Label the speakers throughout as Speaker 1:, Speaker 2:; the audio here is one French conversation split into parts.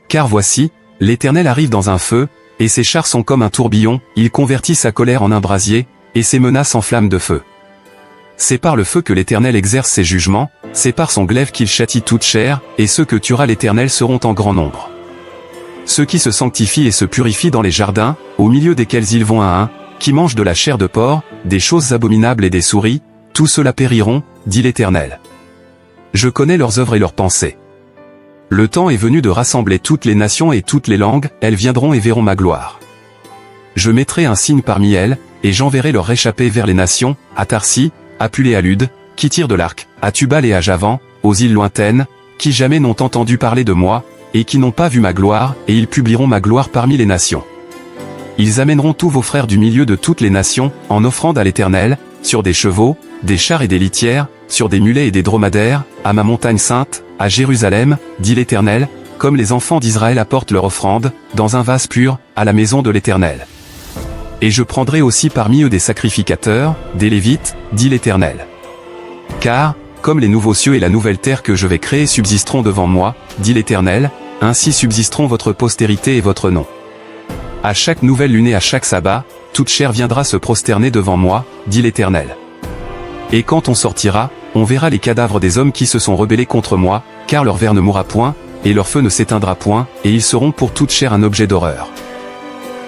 Speaker 1: Car voici, l'Éternel arrive dans un feu, et ses chars sont comme un tourbillon, il convertit sa colère en un brasier, et ses menaces en flammes de feu. C'est par le feu que l'Éternel exerce ses jugements, c'est par son glaive qu'il châtie toute chair, et ceux que tuera l'Éternel seront en grand nombre. Ceux qui se sanctifient et se purifient dans les jardins, au milieu desquels ils vont un, qui mangent de la chair de porc, des choses abominables et des souris, tous ceux-là périront, dit l'Éternel. Je connais leurs œuvres et leurs pensées. Le temps est venu de rassembler toutes les nations et toutes les langues, elles viendront et verront ma gloire. Je mettrai un signe parmi elles, et j'enverrai leur réchappés vers les nations, à Tarsis, à Pul et à Lude, qui tirent de l'arc, à Tubal et à Javan, aux îles lointaines, qui jamais n'ont entendu parler de moi, et qui n'ont pas vu ma gloire, et ils publieront ma gloire parmi les nations. Ils amèneront tous vos frères du milieu de toutes les nations, en offrande à l'Éternel, sur des chevaux, des chars et des litières, sur des mulets et des dromadaires, à ma montagne sainte, à Jérusalem, dit l'Éternel, comme les enfants d'Israël apportent leur offrande, dans un vase pur, à la maison de l'Éternel. Et je prendrai aussi parmi eux des sacrificateurs, des Lévites, dit l'Éternel. Car, comme les nouveaux cieux et la nouvelle terre que je vais créer subsisteront devant moi, dit l'Éternel, ainsi subsisteront votre postérité et votre nom. À chaque nouvelle lune et à chaque sabbat, toute chair viendra se prosterner devant moi, dit l'Éternel. Et quand on sortira, on verra les cadavres des hommes qui se sont rebellés contre moi, car leur ver ne mourra point, et leur feu ne s'éteindra point, et ils seront pour toute chair un objet d'horreur.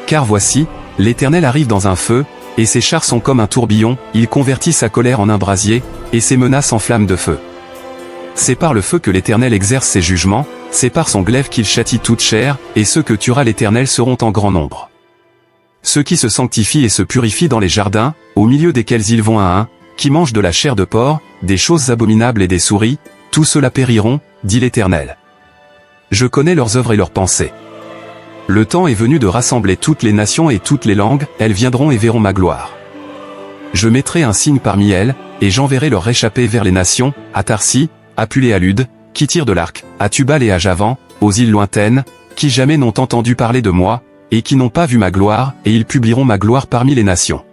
Speaker 1: Car voici, l'Éternel arrive dans un feu, et ses chars sont comme un tourbillon, il convertit sa colère en un brasier, et ses menaces en flammes de feu. C'est par le feu que l'Éternel exerce ses jugements, c'est par son glaive qu'il châtie toute chair, et ceux que tuera l'Éternel seront en grand nombre. Ceux qui se sanctifient et se purifient dans les jardins, au milieu desquels ils vont un, qui mangent de la chair de porc, des choses abominables et des souris, tous ceux-là périront, dit l'Éternel. Je connais leurs œuvres et leurs pensées. Le temps est venu de rassembler toutes les nations et toutes les langues, elles viendront et verront ma gloire. Je mettrai un signe parmi elles, et j'enverrai leur réchappés vers les nations, à Tarsis, à Pul et à Lude, qui tirent de l'arc, à Tubal et à Javan, aux îles lointaines, qui jamais n'ont entendu parler de moi, et qui n'ont pas vu ma gloire, et ils publieront ma gloire parmi les nations.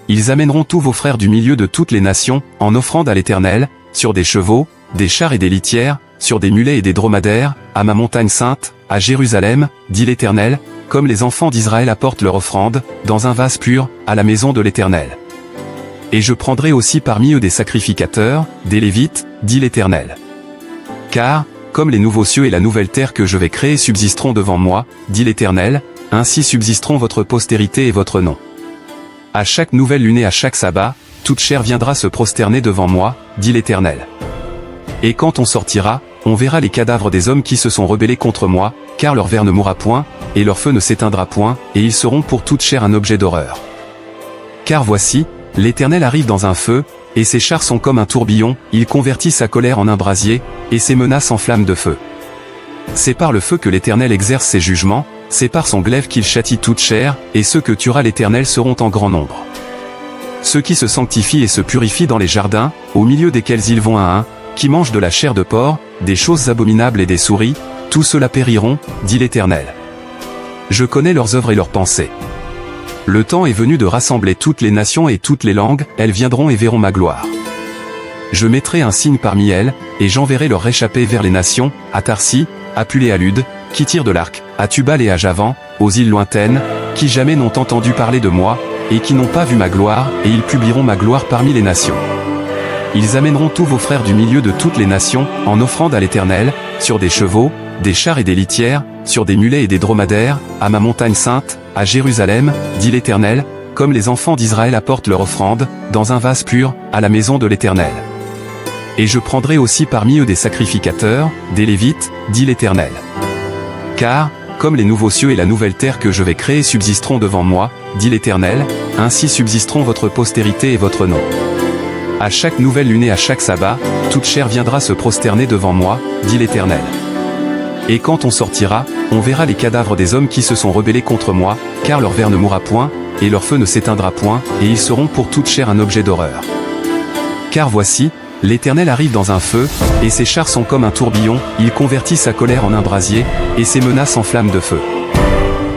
Speaker 1: Ils amèneront tous vos frères du milieu de toutes les nations, en offrande à l'Éternel, sur des chevaux, des chars et des litières, sur des mulets et des dromadaires, à ma montagne sainte, à Jérusalem, dit l'Éternel, comme les enfants d'Israël apportent leur offrande, dans un vase pur, à la maison de l'Éternel. Et je prendrai aussi parmi eux des sacrificateurs, des Lévites, dit l'Éternel. Car, comme les nouveaux cieux et la nouvelle terre que je vais créer subsisteront devant moi, dit l'Éternel, ainsi subsisteront votre postérité et votre nom. À chaque nouvelle lune et à chaque sabbat, toute chair viendra se prosterner devant moi, dit l'Éternel. Et quand on sortira, on verra les cadavres des hommes qui se sont rebellés contre moi, car leur ver ne mourra point, et leur feu ne s'éteindra point, et ils seront pour toute chair un objet d'horreur. Car voici, l'Éternel arrive dans un feu, et ses chars sont comme un tourbillon, il convertit sa colère en un brasier, et ses menaces en flammes de feu. C'est par le feu que l'Éternel exerce ses jugements, c'est par son glaive qu'il châtie toute chair, et ceux que tuera l'Éternel seront en grand nombre. Ceux qui se sanctifient et se purifient dans les jardins, au milieu desquels ils vont un, qui mangent de la chair de porc, des choses abominables et des souris, tous ceux-là périront, dit l'Éternel. Je connais leurs œuvres et leurs pensées. Le temps est venu de rassembler toutes les nations et toutes les langues, elles viendront et verront ma gloire. Je mettrai un signe parmi elles, et j'enverrai leur réchappés vers les nations, à Tarsis, à Pul et à Lude, qui tirent de l'arc, à Tubal et à Javan, aux îles lointaines, qui jamais n'ont entendu parler de moi, et qui n'ont pas vu ma gloire, et ils publieront ma gloire parmi les nations. Ils amèneront tous vos frères du milieu de toutes les nations, en offrande à l'Éternel, sur des chevaux, des chars et des litières, sur des mulets et des dromadaires, à ma montagne sainte, à Jérusalem, dit l'Éternel, comme les enfants d'Israël apportent leur offrande, dans un vase pur, à la maison de l'Éternel. Et je prendrai aussi parmi eux des sacrificateurs, des Lévites, dit l'Éternel. Car, comme les nouveaux cieux et la nouvelle terre que je vais créer subsisteront devant moi, dit l'Éternel, ainsi subsisteront votre postérité et votre nom. À chaque nouvelle lune et à chaque sabbat, toute chair viendra se prosterner devant moi, dit l'Éternel. Et quand on sortira, on verra les cadavres des hommes qui se sont rebellés contre moi, car leur ver ne mourra point, et leur feu ne s'éteindra point, et ils seront pour toute chair un objet d'horreur. Car voici, l'Éternel arrive dans un feu, et ses chars sont comme un tourbillon, il convertit sa colère en un brasier, et ses menaces en flammes de feu.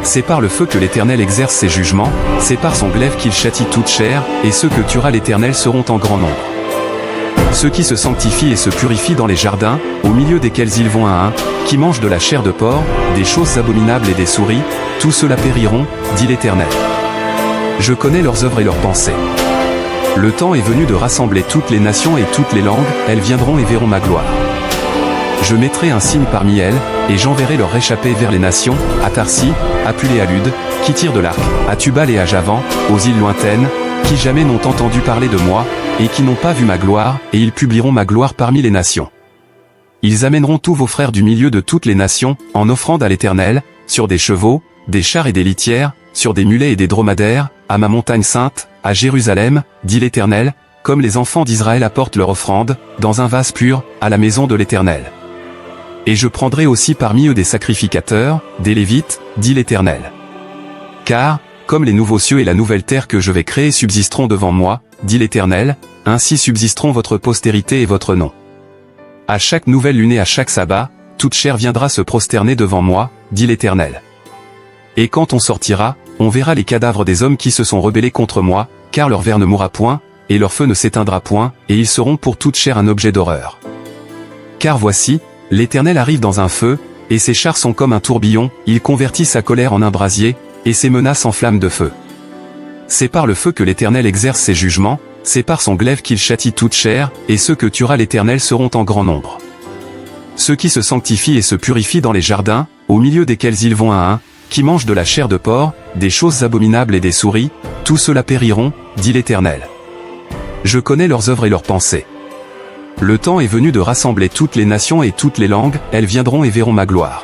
Speaker 1: C'est par le feu que l'Éternel exerce ses jugements, c'est par son glaive qu'il châtie toute chair, et ceux que tuera l'Éternel seront en grand nombre. Ceux qui se sanctifient et se purifient dans les jardins, au milieu desquels ils vont un, qui mangent de la chair de porc, des choses abominables et des souris, tous ceux-là périront, dit l'Éternel. Je connais leurs œuvres et leurs pensées. Le temps est venu de rassembler toutes les nations et toutes les langues, elles viendront et verront ma gloire. Je mettrai un signe parmi elles, et j'enverrai leur réchappés vers les nations, à Tarsis, à Pulée à Lude, qui tirent de l'arc, à Tubal et à Javan, aux îles lointaines, qui jamais n'ont entendu parler de moi, et qui n'ont pas vu ma gloire, et ils publieront ma gloire parmi les nations. Ils amèneront tous vos frères du milieu de toutes les nations, en offrande à l'Éternel, sur des chevaux, des chars et des litières, sur des mulets et des dromadaires, à ma montagne sainte, à Jérusalem, dit l'Éternel, comme les enfants d'Israël apportent leur offrande, dans un vase pur, à la maison de l'Éternel. Et je prendrai aussi parmi eux des sacrificateurs, des Lévites, dit l'Éternel. Car, comme les nouveaux cieux et la nouvelle terre que je vais créer subsisteront devant moi, dit l'Éternel, ainsi subsisteront votre postérité et votre nom. À chaque nouvelle lune et à chaque sabbat, toute chair viendra se prosterner devant moi, dit l'Éternel. Et quand on sortira, on verra les cadavres des hommes qui se sont rebellés contre moi, car leur ver ne mourra point, et leur feu ne s'éteindra point, et ils seront pour toute chair un objet d'horreur. Car voici, l'Éternel arrive dans un feu, et ses chars sont comme un tourbillon, il convertit sa colère en un brasier, et ses menaces en flammes de feu. C'est par le feu que l'Éternel exerce ses jugements, c'est par son glaive qu'il châtie toute chair, et ceux que tuera l'Éternel seront en grand nombre. Ceux qui se sanctifient et se purifient dans les jardins, au milieu desquels ils vont un, qui mangent de la chair de porc, des choses abominables et des souris, tous ceux-là périront, dit l'Éternel. Je connais leurs œuvres et leurs pensées. Le temps est venu de rassembler toutes les nations et toutes les langues, elles viendront et verront ma gloire.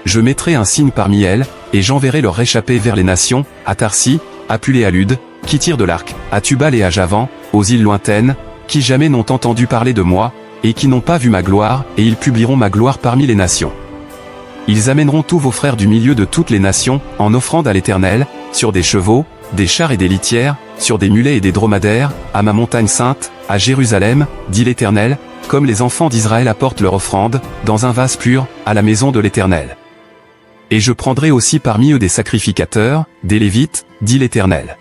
Speaker 1: Je mettrai un signe parmi elles, et j'enverrai leur réchappés vers les nations, à Tarsis, à Pulée à Lude, qui tirent de l'arc, à Tubal et à Javan, aux îles lointaines, qui jamais n'ont entendu parler de moi, et qui n'ont pas vu ma gloire, et ils publieront ma gloire parmi les nations. Ils amèneront tous vos frères du milieu de toutes les nations, en offrande à l'Éternel, sur des chevaux, des chars et des litières, sur des mulets et des dromadaires, à ma montagne sainte, à Jérusalem, dit l'Éternel, comme les enfants d'Israël apportent leur offrande, dans un vase pur, à la maison de l'Éternel. Et je prendrai aussi parmi eux des sacrificateurs, des Lévites, dit l'Éternel.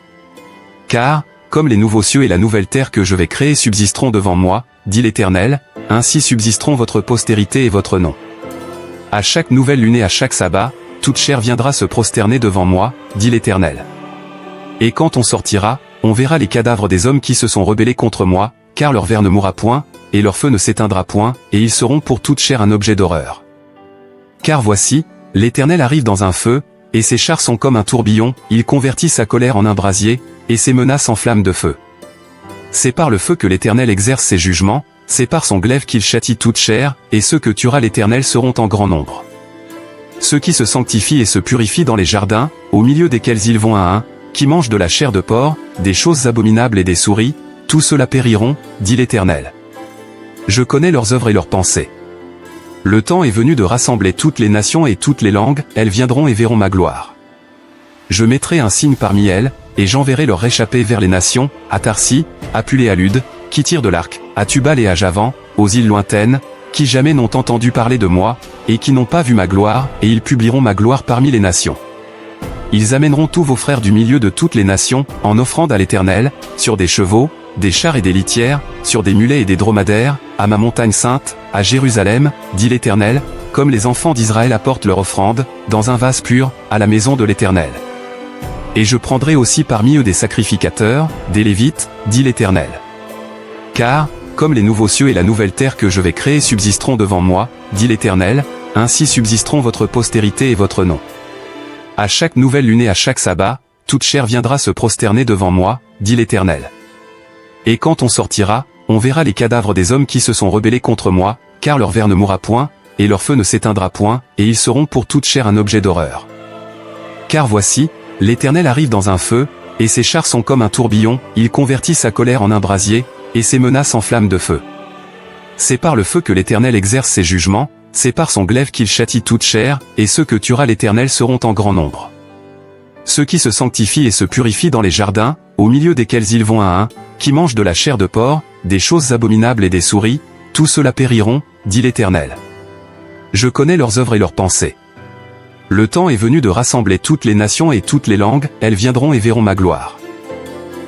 Speaker 1: Car, comme les nouveaux cieux et la nouvelle terre que je vais créer subsisteront devant moi, dit l'Éternel, ainsi subsisteront votre postérité et votre nom. À chaque nouvelle lune et à chaque sabbat, toute chair viendra se prosterner devant moi, dit l'Éternel. Et quand on sortira, on verra les cadavres des hommes qui se sont rebellés contre moi, car leur ver ne mourra point, et leur feu ne s'éteindra point, et ils seront pour toute chair un objet d'horreur. Car voici, l'Éternel arrive dans un feu, et ses chars sont comme un tourbillon, il convertit sa colère en un brasier, et ses menaces en flammes de feu. C'est par le feu que l'Éternel exerce ses jugements, c'est par son glaive qu'il châtie toute chair, et ceux que tuera l'Éternel seront en grand nombre. Ceux qui se sanctifient et se purifient dans les jardins, au milieu desquels ils vont un, qui mangent de la chair de porc, des choses abominables et des souris, tous ceux-là périront, dit l'Éternel. Je connais leurs œuvres et leurs pensées. Le temps est venu de rassembler toutes les nations et toutes les langues, elles viendront et verront ma gloire. Je mettrai un signe parmi elles, et j'enverrai leur réchappés vers les nations, à Tarsis, à Pulée à Lude, qui tirent de l'arc, à Tubal et à Javan, aux îles lointaines, qui jamais n'ont entendu parler de moi, et qui n'ont pas vu ma gloire, et ils publieront ma gloire parmi les nations. Ils amèneront tous vos frères du milieu de toutes les nations, en offrande à l'Éternel, sur des chevaux, des chars et des litières, sur des mulets et des dromadaires, à ma montagne sainte, à Jérusalem, dit l'Éternel, comme les enfants d'Israël apportent leur offrande, dans un vase pur, à la maison de l'Éternel. Et je prendrai aussi parmi eux des sacrificateurs, des Lévites, dit l'Éternel. Car, comme les nouveaux cieux et la nouvelle terre que je vais créer subsisteront devant moi, dit l'Éternel, ainsi subsisteront votre postérité et votre nom. À chaque nouvelle lune et à chaque sabbat, toute chair viendra se prosterner devant moi, dit l'Éternel. Et quand on sortira, on verra les cadavres des hommes qui se sont rebellés contre moi, car leur ver ne mourra point, et leur feu ne s'éteindra point, et ils seront pour toute chair un objet d'horreur. Car voici, l'Éternel arrive dans un feu, et ses chars sont comme un tourbillon, il convertit sa colère en un brasier, et ses menaces en flammes de feu. C'est par le feu que l'Éternel exerce ses jugements, c'est par son glaive qu'il châtie toute chair, et ceux que tuera l'Éternel seront en grand nombre. Ceux qui se sanctifient et se purifient dans les jardins, au milieu desquels ils vont un, qui mangent de la chair de porc, des choses abominables et des souris, tous ceux-là périront, dit l'Éternel. Je connais leurs œuvres et leurs pensées. Le temps est venu de rassembler toutes les nations et toutes les langues, elles viendront et verront ma gloire.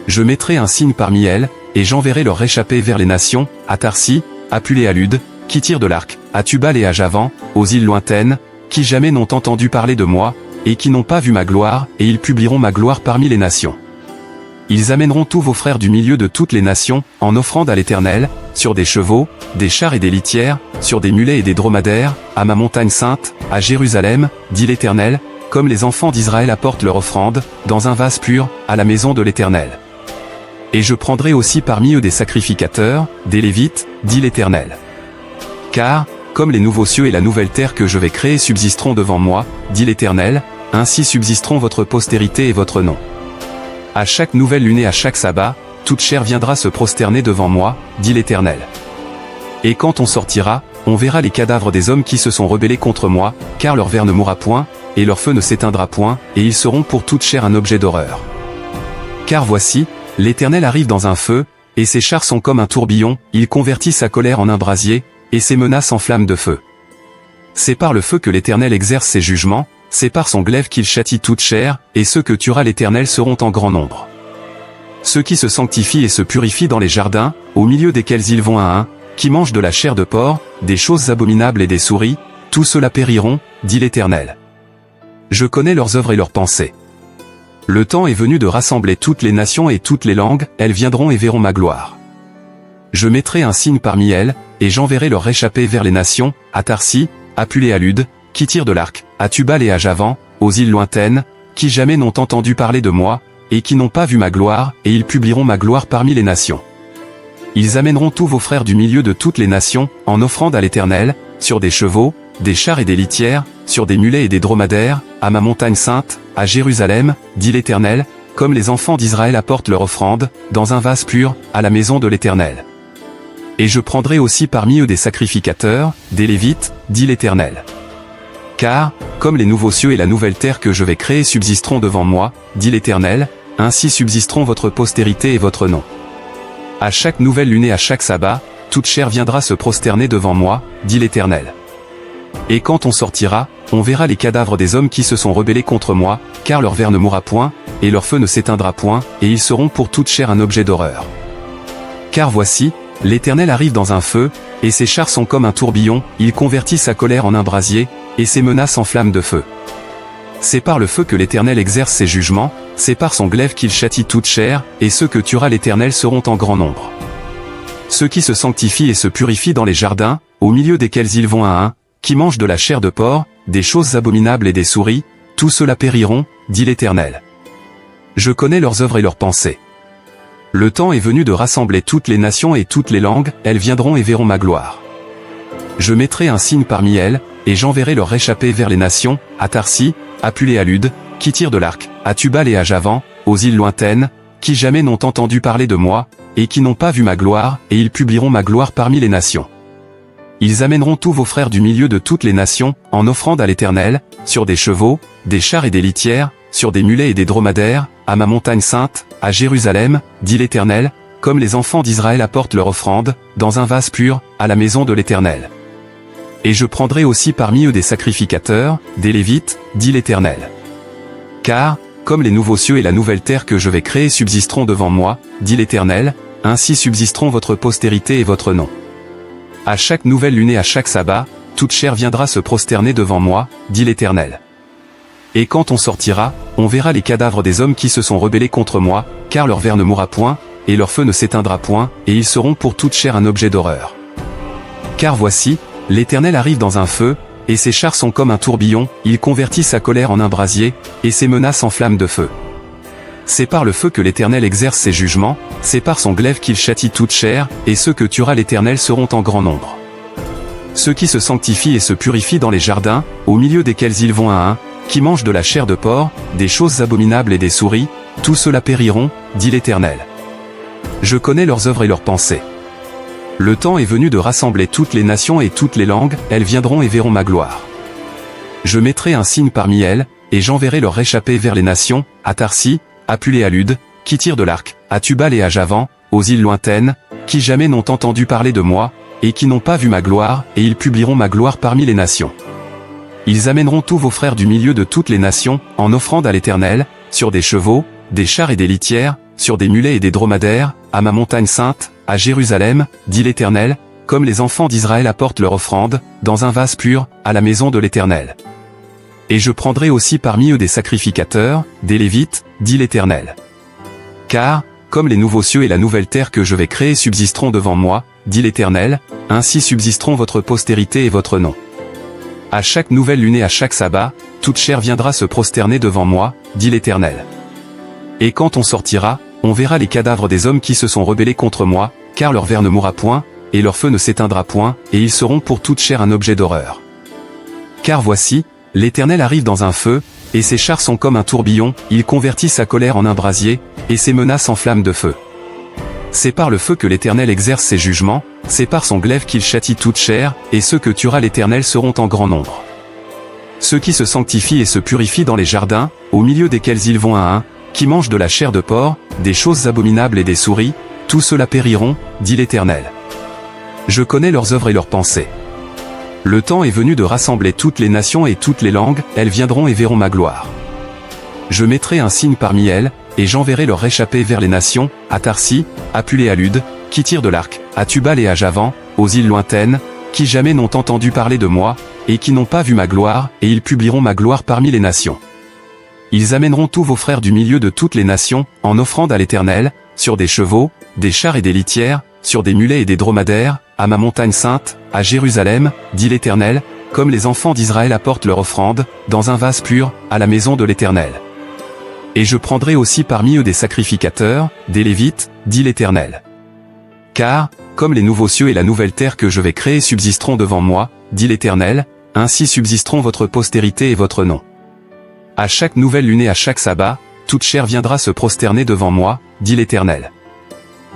Speaker 1: Je mettrai un signe parmi elles, et j'enverrai leurs réchappés vers les nations, à Tarsis, à Pul et à Lude, qui tirent de l'arc, à Tubal et à Javan, aux îles lointaines, qui jamais n'ont entendu parler de moi, et qui n'ont pas vu ma gloire, et ils publieront ma gloire parmi les nations. Ils amèneront tous vos frères du milieu de toutes les nations, en offrande à l'Éternel, sur des chevaux, des chars et des litières, sur des mulets et des dromadaires, à ma montagne sainte, à Jérusalem, dit l'Éternel, comme les enfants d'Israël apportent leur offrande, dans un vase pur, à la maison de l'Éternel. Et je prendrai aussi parmi eux des sacrificateurs, des Lévites, dit l'Éternel. Car, comme les nouveaux cieux et la nouvelle terre que je vais créer subsisteront devant moi, dit l'Éternel, ainsi subsisteront votre postérité et votre nom. À chaque nouvelle lune et à chaque sabbat, toute chair viendra se prosterner devant moi, dit l'Éternel. Et quand on sortira, on verra les cadavres des hommes qui se sont rebellés contre moi, car leur ver ne mourra point, et leur feu ne s'éteindra point, et ils seront pour toute chair un objet d'horreur. Car voici, l'Éternel arrive dans un feu, et ses chars sont comme un tourbillon, il convertit sa colère en un brasier, et ses menaces en flammes de feu. C'est par le feu que l'Éternel exerce ses jugements, c'est par son glaive qu'il châtie toute chair, et ceux que tuera l'Éternel seront en grand nombre. Ceux qui se sanctifient et se purifient dans les jardins, au milieu desquels ils vont un, qui mangent de la chair de porc, des choses abominables et des souris, tous ceux-là périront, dit l'Éternel. Je connais leurs œuvres et leurs pensées. Le temps est venu de rassembler toutes les nations et toutes les langues, elles viendront et verront ma gloire. Je mettrai un signe parmi elles, et j'enverrai leurs réchappés vers les nations, à Tarsis, à Pul et à Lude, qui tirent de l'arc, à Tubal et à Javan, aux îles lointaines, qui jamais n'ont entendu parler de moi, et qui n'ont pas vu ma gloire, et ils publieront ma gloire parmi les nations. Ils amèneront tous vos frères du milieu de toutes les nations, en offrande à l'Éternel, sur des chevaux, des chars et des litières, sur des mulets et des dromadaires, à ma montagne sainte, à Jérusalem, dit l'Éternel, comme les enfants d'Israël apportent leur offrande, dans un vase pur, à la maison de l'Éternel. Et je prendrai aussi parmi eux des sacrificateurs, des Lévites, dit l'Éternel. Car, comme les nouveaux cieux et la nouvelle terre que je vais créer subsisteront devant moi, dit l'Éternel, ainsi subsisteront votre postérité et votre nom. À chaque nouvelle lune et à chaque sabbat, toute chair viendra se prosterner devant moi, dit l'Éternel. Et quand on sortira, on verra les cadavres des hommes qui se sont rebellés contre moi, car leur ver ne mourra point, et leur feu ne s'éteindra point, et ils seront pour toute chair un objet d'horreur. Car voici, l'Éternel arrive dans un feu, et ses chars sont comme un tourbillon, il convertit sa colère en un brasier, et ses menaces en flammes de feu. C'est par le feu que l'Éternel exerce ses jugements, c'est par son glaive qu'il châtie toute chair, et ceux que tuera l'Éternel seront en grand nombre. Ceux qui se sanctifient et se purifient dans les jardins, au milieu desquels ils vont un, qui mangent de la chair de porc, des choses abominables et des souris, tous ceux-là périront, dit l'Éternel. Je connais leurs œuvres et leurs pensées. Le temps est venu de rassembler toutes les nations et toutes les langues, elles viendront et verront ma gloire. Je mettrai un signe parmi elles, et j'enverrai leurs réchappés vers les nations, à Tarsis, à Pul et à Lude, qui tirent de l'arc, à Tubal et à Javan, aux îles lointaines, qui jamais n'ont entendu parler de moi, et qui n'ont pas vu ma gloire, et ils publieront ma gloire parmi les nations. Ils amèneront tous vos frères du milieu de toutes les nations, en offrande à l'Éternel, sur des chevaux, des chars et des litières, sur des mulets et des dromadaires, à ma montagne sainte, à Jérusalem, dit l'Éternel, comme les enfants d'Israël apportent leur offrande, dans un vase pur, à la maison de l'Éternel. Et je prendrai aussi parmi eux des sacrificateurs, des Lévites, dit l'Éternel. Car, comme les nouveaux cieux et la nouvelle terre que je vais créer subsisteront devant moi, dit l'Éternel, ainsi subsisteront votre postérité et votre nom. À chaque nouvelle lune et à chaque sabbat, toute chair viendra se prosterner devant moi, dit l'Éternel. Et quand on sortira, on verra les cadavres des hommes qui se sont rebellés contre moi, car leur ver ne mourra point, et leur feu ne s'éteindra point, et ils seront pour toute chair un objet d'horreur. Car voici, l'Éternel arrive dans un feu, et ses chars sont comme un tourbillon, il convertit sa colère en un brasier, et ses menaces en flammes de feu. C'est par le feu que l'Éternel exerce ses jugements, c'est par son glaive qu'il châtie toute chair, et ceux que tuera l'Éternel seront en grand nombre. Ceux qui se sanctifient et se purifient dans les jardins, au milieu desquels ils vont un, qui mangent de la chair de porc, des choses abominables et des souris, tous ceux-là périront, dit l'Éternel. Je connais leurs œuvres et leurs pensées. Le temps est venu de rassembler toutes les nations et toutes les langues, elles viendront et verront ma gloire. Je mettrai un signe parmi elles, et j'enverrai leurs réchappés vers les nations, à Tarsis, à Pul et à Lude, qui tirent de l'arc, à Tubal et à Javan, aux îles lointaines, qui jamais n'ont entendu parler de moi, et qui n'ont pas vu ma gloire, et ils publieront ma gloire parmi les nations. Ils amèneront tous vos frères du milieu de toutes les nations, en offrande à l'Éternel, sur des chevaux, des chars et des litières, sur des mulets et des dromadaires, à ma montagne sainte, à Jérusalem, dit l'Éternel, comme les enfants d'Israël apportent leur offrande, dans un vase pur, à la maison de l'Éternel. Et je prendrai aussi parmi eux des sacrificateurs, des Lévites, dit l'Éternel. Car, comme les nouveaux cieux et la nouvelle terre que je vais créer subsisteront devant moi, dit l'Éternel, ainsi subsisteront votre postérité et votre nom. À chaque nouvelle lune et à chaque sabbat, toute chair viendra se prosterner devant moi, dit l'Éternel. Et quand on sortira, on verra les cadavres des hommes qui se sont rebellés contre moi, car leur ver ne mourra point, et leur feu ne s'éteindra point, et ils seront pour toute chair un objet d'horreur. Car voici, l'Éternel arrive dans un feu, et ses chars sont comme un tourbillon, il convertit sa colère en un brasier, et ses menaces en flammes de feu. C'est par le feu que l'Éternel exerce ses jugements, c'est par son glaive qu'il châtie toute chair, et ceux que tuera l'Éternel seront en grand nombre. Ceux qui se sanctifient et se purifient dans les jardins, au milieu desquels ils vont un, qui mangent de la chair de porc, des choses abominables et des souris, tous ceux-là périront, dit l'Éternel. Je connais leurs œuvres et leurs pensées. Le temps est venu de rassembler toutes les nations et toutes les langues, elles viendront et verront ma gloire. Je mettrai un signe parmi elles, et j'enverrai leur réchappés vers les nations, à Tarsis, à Pulée à Lude, qui tirent de l'arc, à Tubal et à Javan, aux îles lointaines, qui jamais n'ont entendu parler de moi, et qui n'ont pas vu ma gloire, et ils publieront ma gloire parmi les nations. Ils amèneront tous vos frères du milieu de toutes les nations, en offrande à l'Éternel, sur des chevaux, des chars et des litières, sur des mulets et des dromadaires, à ma montagne sainte, à Jérusalem, dit l'Éternel, comme les enfants d'Israël apportent leur offrande, dans un vase pur, à la maison de l'Éternel. Et je prendrai aussi parmi eux des sacrificateurs, des Lévites, dit l'Éternel. Car, comme les nouveaux cieux et la nouvelle terre que je vais créer subsisteront devant moi, dit l'Éternel, ainsi subsisteront votre postérité et votre nom. À chaque nouvelle lune et à chaque sabbat, toute chair viendra se prosterner devant moi, dit l'Éternel.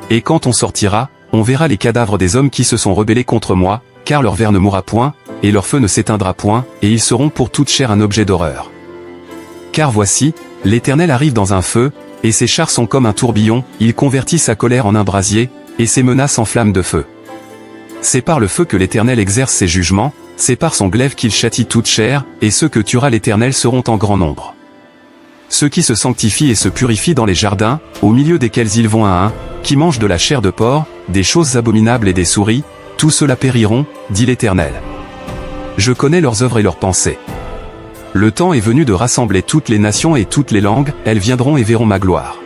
Speaker 1: Et quand on sortira, on verra les cadavres des hommes qui se sont rebellés contre moi, car leur ver ne mourra point, et leur feu ne s'éteindra point, et ils seront pour toute chair un objet d'horreur. Car voici, l'Éternel arrive dans un feu, et ses chars sont comme un tourbillon, il convertit sa colère en un brasier, et ses menaces en flammes de feu. C'est par le feu que l'Éternel exerce ses jugements, c'est par son glaive qu'il châtie toute chair, et ceux que tuera l'Éternel seront en grand nombre. Ceux qui se sanctifient et se purifient dans les jardins, au milieu desquels ils vont un, qui mangent de la chair de porc, des choses abominables et des souris, tous ceux-là périront, dit l'Éternel. Je connais leurs œuvres et leurs pensées. Le temps est venu de rassembler toutes les nations et toutes les langues, elles viendront et verront ma gloire.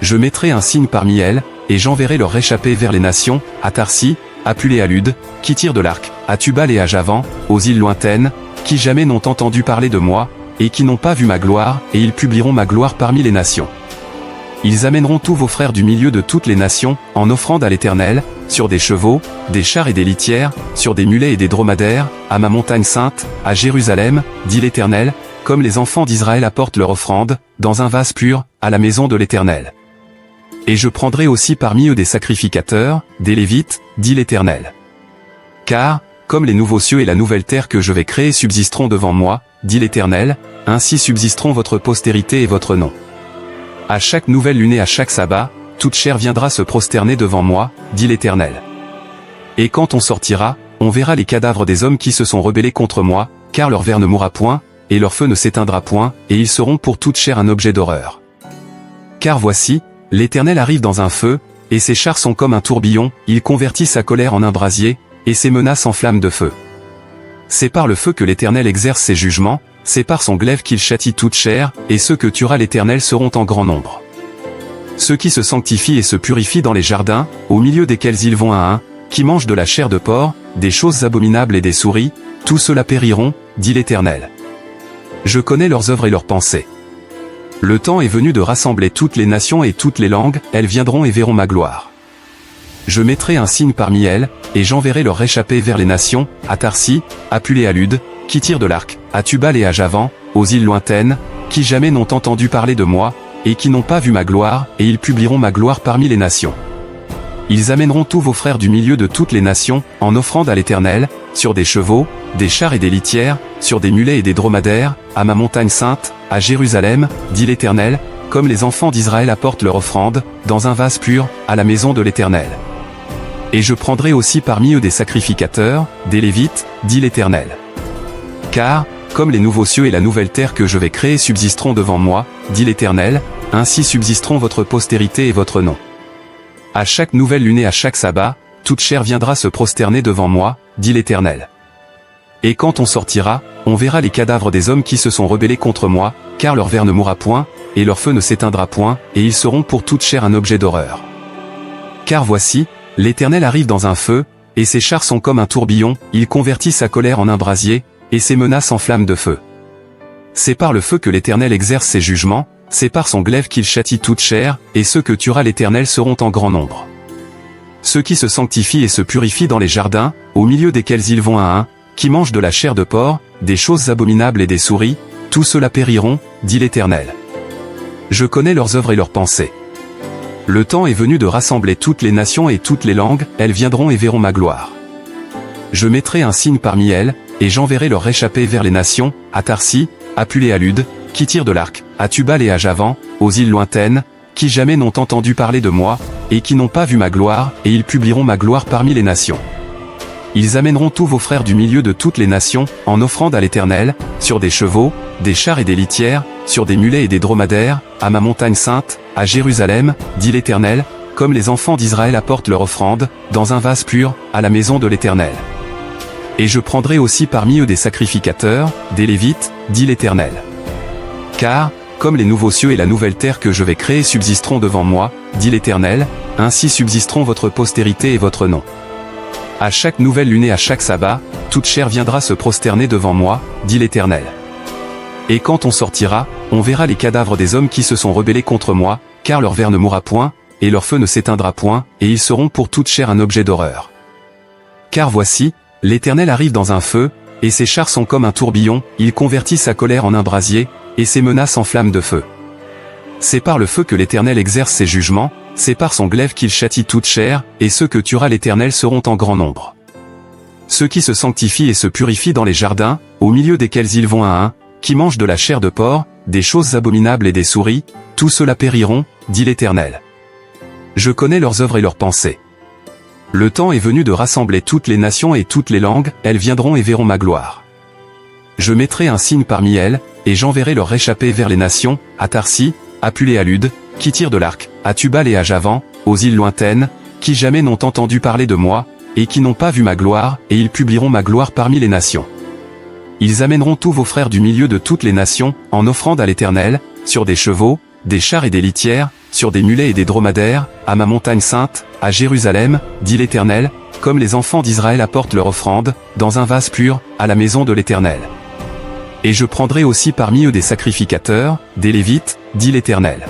Speaker 1: Je mettrai un signe parmi elles, et j'enverrai leur réchappés vers les nations, à Tarsis, à Pulée à Lude, qui tirent de l'arc, à Tubal et à Javan, aux îles lointaines, qui jamais n'ont entendu parler de moi, et qui n'ont pas vu ma gloire, et ils publieront ma gloire parmi les nations. Ils amèneront tous vos frères du milieu de toutes les nations, en offrande à l'Éternel, sur des chevaux, des chars et des litières, sur des mulets et des dromadaires, à ma montagne sainte, à Jérusalem, dit l'Éternel, comme les enfants d'Israël apportent leur offrande, dans un vase pur, à la maison de l'Éternel. Et je prendrai aussi parmi eux des sacrificateurs, des Lévites, dit l'Éternel. Car, comme les nouveaux cieux et la nouvelle terre que je vais créer subsisteront devant moi, dit l'Éternel, ainsi subsisteront votre postérité et votre nom. À chaque nouvelle lune et à chaque sabbat, toute chair viendra se prosterner devant moi, dit l'Éternel. Et quand on sortira, on verra les cadavres des hommes qui se sont rebellés contre moi, car leur ver ne mourra point, et leur feu ne s'éteindra point, et ils seront pour toute chair un objet d'horreur. Car voici, l'Éternel arrive dans un feu, et ses chars sont comme un tourbillon, il convertit sa colère en un brasier, et ses menaces en flammes de feu. C'est par le feu que l'Éternel exerce ses jugements, c'est par son glaive qu'il châtie toute chair, et ceux que tuera l'Éternel seront en grand nombre. Ceux qui se sanctifient et se purifient dans les jardins, au milieu desquels ils vont un, qui mangent de la chair de porc, des choses abominables et des souris, tous ceux-là périront, dit l'Éternel. Je connais leurs œuvres et leurs pensées. Le temps est venu de rassembler toutes les nations et toutes les langues, elles viendront et verront ma gloire. Je mettrai un signe parmi elles, et j'enverrai leur réchappés vers les nations, à Tarsis, à Pulée à Lude, qui tirent de l'arc, à Tubal et à Javan, aux îles lointaines, qui jamais n'ont entendu parler de moi, et qui n'ont pas vu ma gloire, et ils publieront ma gloire parmi les nations. Ils amèneront tous vos frères du milieu de toutes les nations, en offrande à l'Éternel, sur des chevaux, des chars et des litières, sur des mulets et des dromadaires, à ma montagne sainte, à Jérusalem, dit l'Éternel, comme les enfants d'Israël apportent leur offrande, dans un vase pur, à la maison de l'Éternel. Et je prendrai aussi parmi eux des sacrificateurs, des Lévites, dit l'Éternel. Car, comme les nouveaux cieux et la nouvelle terre que je vais créer subsisteront devant moi, dit l'Éternel, ainsi subsisteront votre postérité et votre nom. À chaque nouvelle lune et à chaque sabbat, toute chair viendra se prosterner devant moi, dit l'Éternel. Et quand on sortira, on verra les cadavres des hommes qui se sont rebellés contre moi, car leur ver ne mourra point, et leur feu ne s'éteindra point, et ils seront pour toute chair un objet d'horreur. Car voici, l'Éternel arrive dans un feu, et ses chars sont comme un tourbillon, il convertit sa colère en un brasier, et ses menaces en flammes de feu. C'est par le feu que l'Éternel exerce ses jugements, c'est par son glaive qu'il châtie toute chair, et ceux que tuera l'Éternel seront en grand nombre. Ceux qui se sanctifient et se purifient dans les jardins, au milieu desquels ils vont un, qui mangent de la chair de porc, des choses abominables et des souris, tous ceux-là périront, dit l'Éternel. Je connais leurs œuvres et leurs pensées. Le temps est venu de rassembler toutes les nations et toutes les langues, elles viendront et verront ma gloire. Je mettrai un signe parmi elles, et j'enverrai leur réchappés vers les nations, à Tarsis, à Puléalude, qui tirent de l'arc, à Tubal et à Javan, aux îles lointaines, qui jamais n'ont entendu parler de moi, et qui n'ont pas vu ma gloire, et ils publieront ma gloire parmi les nations. Ils amèneront tous vos frères du milieu de toutes les nations, en offrande à l'Éternel, sur des chevaux, des chars et des litières, sur des mulets et des dromadaires, à ma montagne sainte, à Jérusalem, dit l'Éternel, comme les enfants d'Israël apportent leur offrande, dans un vase pur, à la maison de l'Éternel. Et je prendrai aussi parmi eux des sacrificateurs, des Lévites, dit l'Éternel. Car, comme les nouveaux cieux et la nouvelle terre que je vais créer subsisteront devant moi, dit l'Éternel, ainsi subsisteront votre postérité et votre nom. À chaque nouvelle lune et à chaque sabbat, toute chair viendra se prosterner devant moi, dit l'Éternel. Et quand on sortira, on verra les cadavres des hommes qui se sont rebellés contre moi, car leur ver ne mourra point, et leur feu ne s'éteindra point, et ils seront pour toute chair un objet d'horreur. Car voici, l'Éternel arrive dans un feu, et ses chars sont comme un tourbillon, il convertit sa colère en un brasier, et ses menaces en flammes de feu. C'est par le feu que l'Éternel exerce ses jugements, c'est par son glaive qu'il châtie toute chair, et ceux que tuera l'Éternel seront en grand nombre. Ceux qui se sanctifient et se purifient dans les jardins, au milieu desquels ils vont un, qui mangent de la chair de porc, des choses abominables et des souris, tous ceux-là périront, dit l'Éternel. Je connais leurs œuvres et leurs pensées. Le temps est venu de rassembler toutes les nations et toutes les langues, elles viendront et verront ma gloire. Je mettrai un signe parmi elles, et j'enverrai leur réchappés vers les nations, à Tarsis, à Puléalude, qui tirent de l'arc, à Tubal et à Javan, aux îles lointaines, qui jamais n'ont entendu parler de moi, et qui n'ont pas vu ma gloire, et ils publieront ma gloire parmi les nations. Ils amèneront tous vos frères du milieu de toutes les nations, en offrande à l'Éternel, sur des chevaux, des chars et des litières, sur des mulets et des dromadaires, à ma montagne sainte, à Jérusalem, dit l'Éternel, comme les enfants d'Israël apportent leur offrande, dans un vase pur, à la maison de l'Éternel. Et je prendrai aussi parmi eux des sacrificateurs, des Lévites, dit l'Éternel.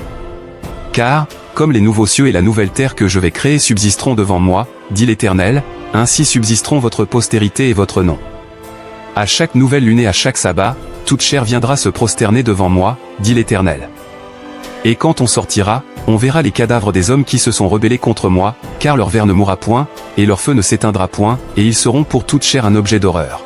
Speaker 1: Car, comme les nouveaux cieux et la nouvelle terre que je vais créer subsisteront devant moi, dit l'Éternel, ainsi subsisteront votre postérité et votre nom. À chaque nouvelle lune et à chaque sabbat, toute chair viendra se prosterner devant moi, dit l'Éternel. Et quand on sortira, on verra les cadavres des hommes qui se sont rebellés contre moi, car leur ver ne mourra point, et leur feu ne s'éteindra point, et ils seront pour toute chair un objet d'horreur.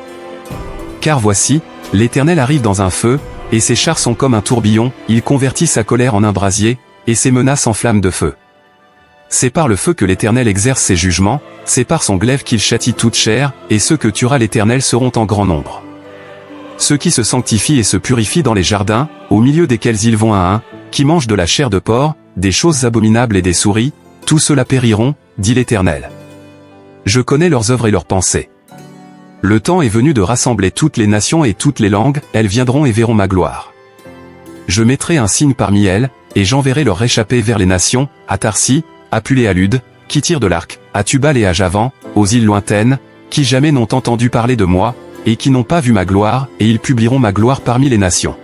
Speaker 1: Car voici, l'Éternel arrive dans un feu, et ses chars sont comme un tourbillon, il convertit sa colère en un brasier, et ses menaces en flammes de feu. C'est par le feu que l'Éternel exerce ses jugements, c'est par son glaive qu'il châtie toute chair, et ceux que tuera l'Éternel seront en grand nombre. Ceux qui se sanctifient et se purifient dans les jardins, au milieu desquels ils vont un, qui mangent de la chair de porc, des choses abominables et des souris, tous ceux-là périront, dit l'Éternel. Je connais leurs œuvres et leurs pensées. Le temps est venu de rassembler toutes les nations et toutes les langues, elles viendront et verront ma gloire. Je mettrai un signe parmi elles, et j'enverrai leur réchappés vers les nations, à Tarsis, à Puléalude, qui tirent de l'arc, à Tubal et à Javan, aux îles lointaines, qui jamais n'ont entendu parler de moi, et qui n'ont pas vu ma gloire, et ils publieront ma gloire parmi les nations.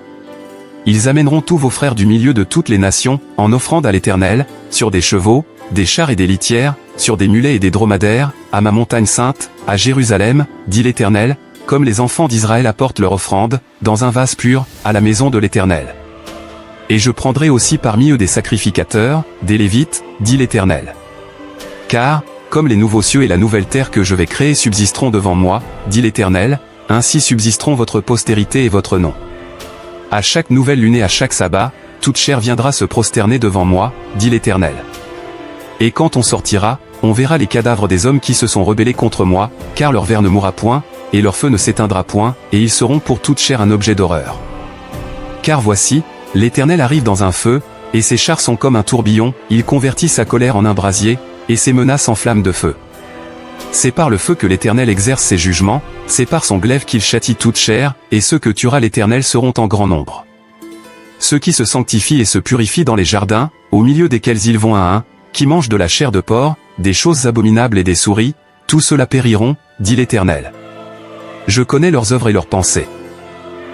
Speaker 1: Ils amèneront tous vos frères du milieu de toutes les nations, en offrande à l'Éternel, sur des chevaux, des chars et des litières, sur des mulets et des dromadaires, à ma montagne sainte, à Jérusalem, dit l'Éternel, comme les enfants d'Israël apportent leur offrande, dans un vase pur, à la maison de l'Éternel. Et je prendrai aussi parmi eux des sacrificateurs, des Lévites, dit l'Éternel. Car, comme les nouveaux cieux et la nouvelle terre que je vais créer subsisteront devant moi, dit l'Éternel, ainsi subsisteront votre postérité et votre nom. À chaque nouvelle lune et à chaque sabbat, toute chair viendra se prosterner devant moi, dit l'Éternel. Et quand on sortira, on verra les cadavres des hommes qui se sont rebellés contre moi, car leur ver ne mourra point, et leur feu ne s'éteindra point, et ils seront pour toute chair un objet d'horreur. Car voici, l'Éternel arrive dans un feu, et ses chars sont comme un tourbillon, il convertit sa colère en un brasier, et ses menaces en flammes de feu. C'est par le feu que l'Éternel exerce ses jugements, c'est par son glaive qu'il châtie toute chair, et ceux que tuera l'Éternel seront en grand nombre. Ceux qui se sanctifient et se purifient dans les jardins, au milieu desquels ils vont un, qui mangent de la chair de porc, des choses abominables et des souris, tous ceux-là périront, dit l'Éternel. Je connais leurs œuvres et leurs pensées.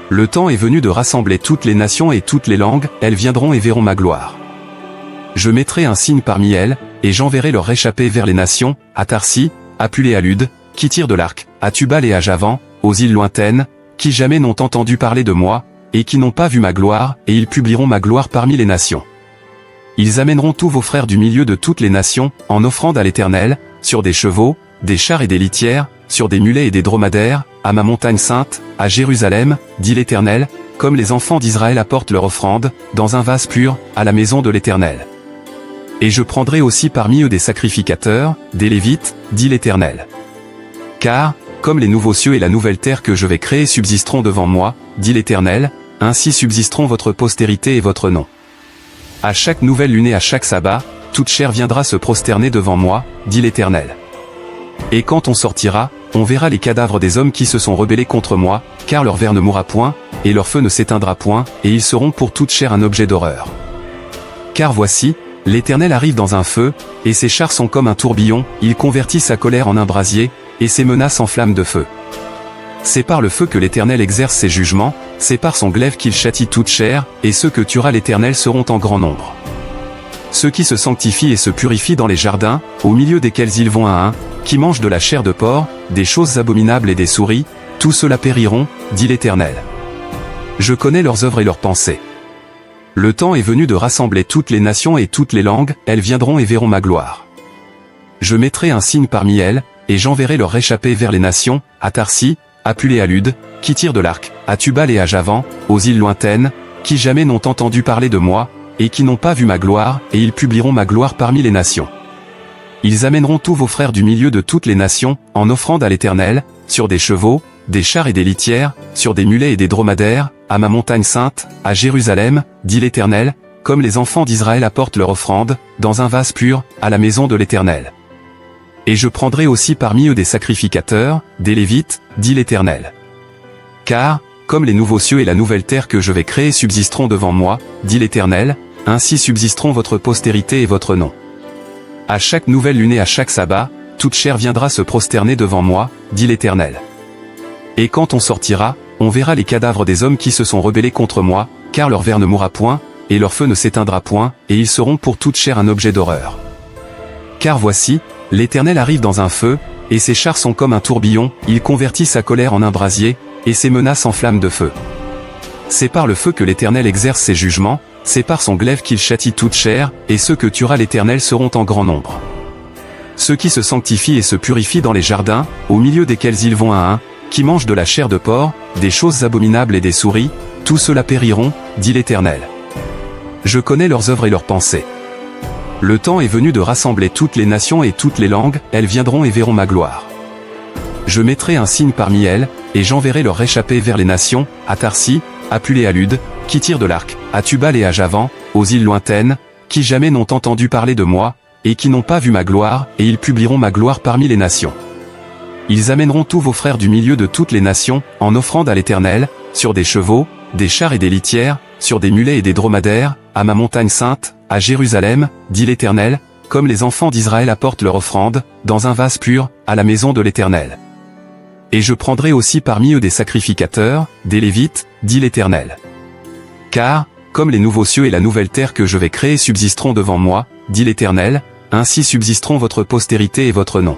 Speaker 1: Le temps est venu de rassembler toutes les nations et toutes les langues, elles viendront et verront ma gloire. Je mettrai un signe parmi elles, et j'enverrai leur réchappée vers les nations, à Tarsis, à Pul et à Lude, qui tirent de l'arc, à Tubal et à Javan, aux îles lointaines, qui jamais n'ont entendu parler de moi, et qui n'ont pas vu ma gloire, et ils publieront ma gloire parmi les nations. Ils amèneront tous vos frères du milieu de toutes les nations, en offrande à l'Éternel, sur des chevaux, des chars et des litières, sur des mulets et des dromadaires, à ma montagne sainte, à Jérusalem, dit l'Éternel, comme les enfants d'Israël apportent leur offrande, dans un vase pur, à la maison de l'Éternel. Et je prendrai aussi parmi eux des sacrificateurs, des Lévites, dit l'Éternel. Car, comme les nouveaux cieux et la nouvelle terre que je vais créer subsisteront devant moi, dit l'Éternel, ainsi subsisteront votre postérité et votre nom. À chaque nouvelle lune et à chaque sabbat, toute chair viendra se prosterner devant moi, dit l'Éternel. Et quand on sortira, on verra les cadavres des hommes qui se sont rebellés contre moi, car leur ver ne mourra point, et leur feu ne s'éteindra point, et ils seront pour toute chair un objet d'horreur. Car voici, l'Éternel arrive dans un feu, et ses chars sont comme un tourbillon, il convertit sa colère en un brasier, et ses menaces en flammes de feu. C'est par le feu que l'Éternel exerce ses jugements, c'est par son glaive qu'il châtie toute chair, et ceux que tuera l'Éternel seront en grand nombre. Ceux qui se sanctifient et se purifient dans les jardins, au milieu desquels ils vont un, qui mangent de la chair de porc, des choses abominables et des souris, tous ceux-là périront, dit l'Éternel. Je connais leurs œuvres et leurs pensées. Le temps est venu de rassembler toutes les nations et toutes les langues, elles viendront et verront ma gloire. Je mettrai un signe parmi elles, et j'enverrai leur réchappée vers les nations, à Tarsis, à Pul et à Lude, qui tirent de l'arc, à Tubal et à Javan, aux îles lointaines, qui jamais n'ont entendu parler de moi, et qui n'ont pas vu ma gloire, et ils publieront ma gloire parmi les nations. Ils amèneront tous vos frères du milieu de toutes les nations, en offrande à l'Éternel, sur des chevaux, des chars et des litières, sur des mulets et des dromadaires, à ma montagne sainte, à Jérusalem, dit l'Éternel, comme les enfants d'Israël apportent leur offrande, dans un vase pur, à la maison de l'Éternel. Et je prendrai aussi parmi eux des sacrificateurs, des Lévites, dit l'Éternel. Car, comme les nouveaux cieux et la nouvelle terre que je vais créer subsisteront devant moi, dit l'Éternel, ainsi subsisteront votre postérité et votre nom. À chaque nouvelle lune et à chaque sabbat, toute chair viendra se prosterner devant moi, dit l'Éternel. Et quand on sortira, on verra les cadavres des hommes qui se sont rebellés contre moi, car leur ver ne mourra point, et leur feu ne s'éteindra point, et ils seront pour toute chair un objet d'horreur. Car voici, l'Éternel arrive dans un feu, et ses chars sont comme un tourbillon, il convertit sa colère en un brasier, et ses menaces en flammes de feu. C'est par le feu que l'Éternel exerce ses jugements, c'est par son glaive qu'il châtie toute chair, et ceux que tuera l'Éternel seront en grand nombre. Ceux qui se sanctifient et se purifient dans les jardins, au milieu desquels ils vont un, qui mangent de la chair de porc, des choses abominables et des souris, tous ceux-là périront, dit l'Éternel. Je connais leurs œuvres et leurs pensées. Le temps est venu de rassembler toutes les nations et toutes les langues, elles viendront et verront ma gloire. Je mettrai un signe parmi elles, et j'enverrai leur réchappée vers les nations, à Tarsis, à Pul et à Lude, qui tirent de l'arc, à Tubal et à Javan, aux îles lointaines, qui jamais n'ont entendu parler de moi, et qui n'ont pas vu ma gloire, et ils publieront ma gloire parmi les nations. Ils amèneront tous vos frères du milieu de toutes les nations, en offrande à l'Éternel, sur des chevaux, des chars et des litières, sur des mulets et des dromadaires, à ma montagne sainte, à Jérusalem, dit l'Éternel, comme les enfants d'Israël apportent leur offrande, dans un vase pur, à la maison de l'Éternel. Et je prendrai aussi parmi eux des sacrificateurs, des Lévites, dit l'Éternel. Car, comme les nouveaux cieux et la nouvelle terre que je vais créer subsisteront devant moi, dit l'Éternel, ainsi subsisteront votre postérité et votre nom.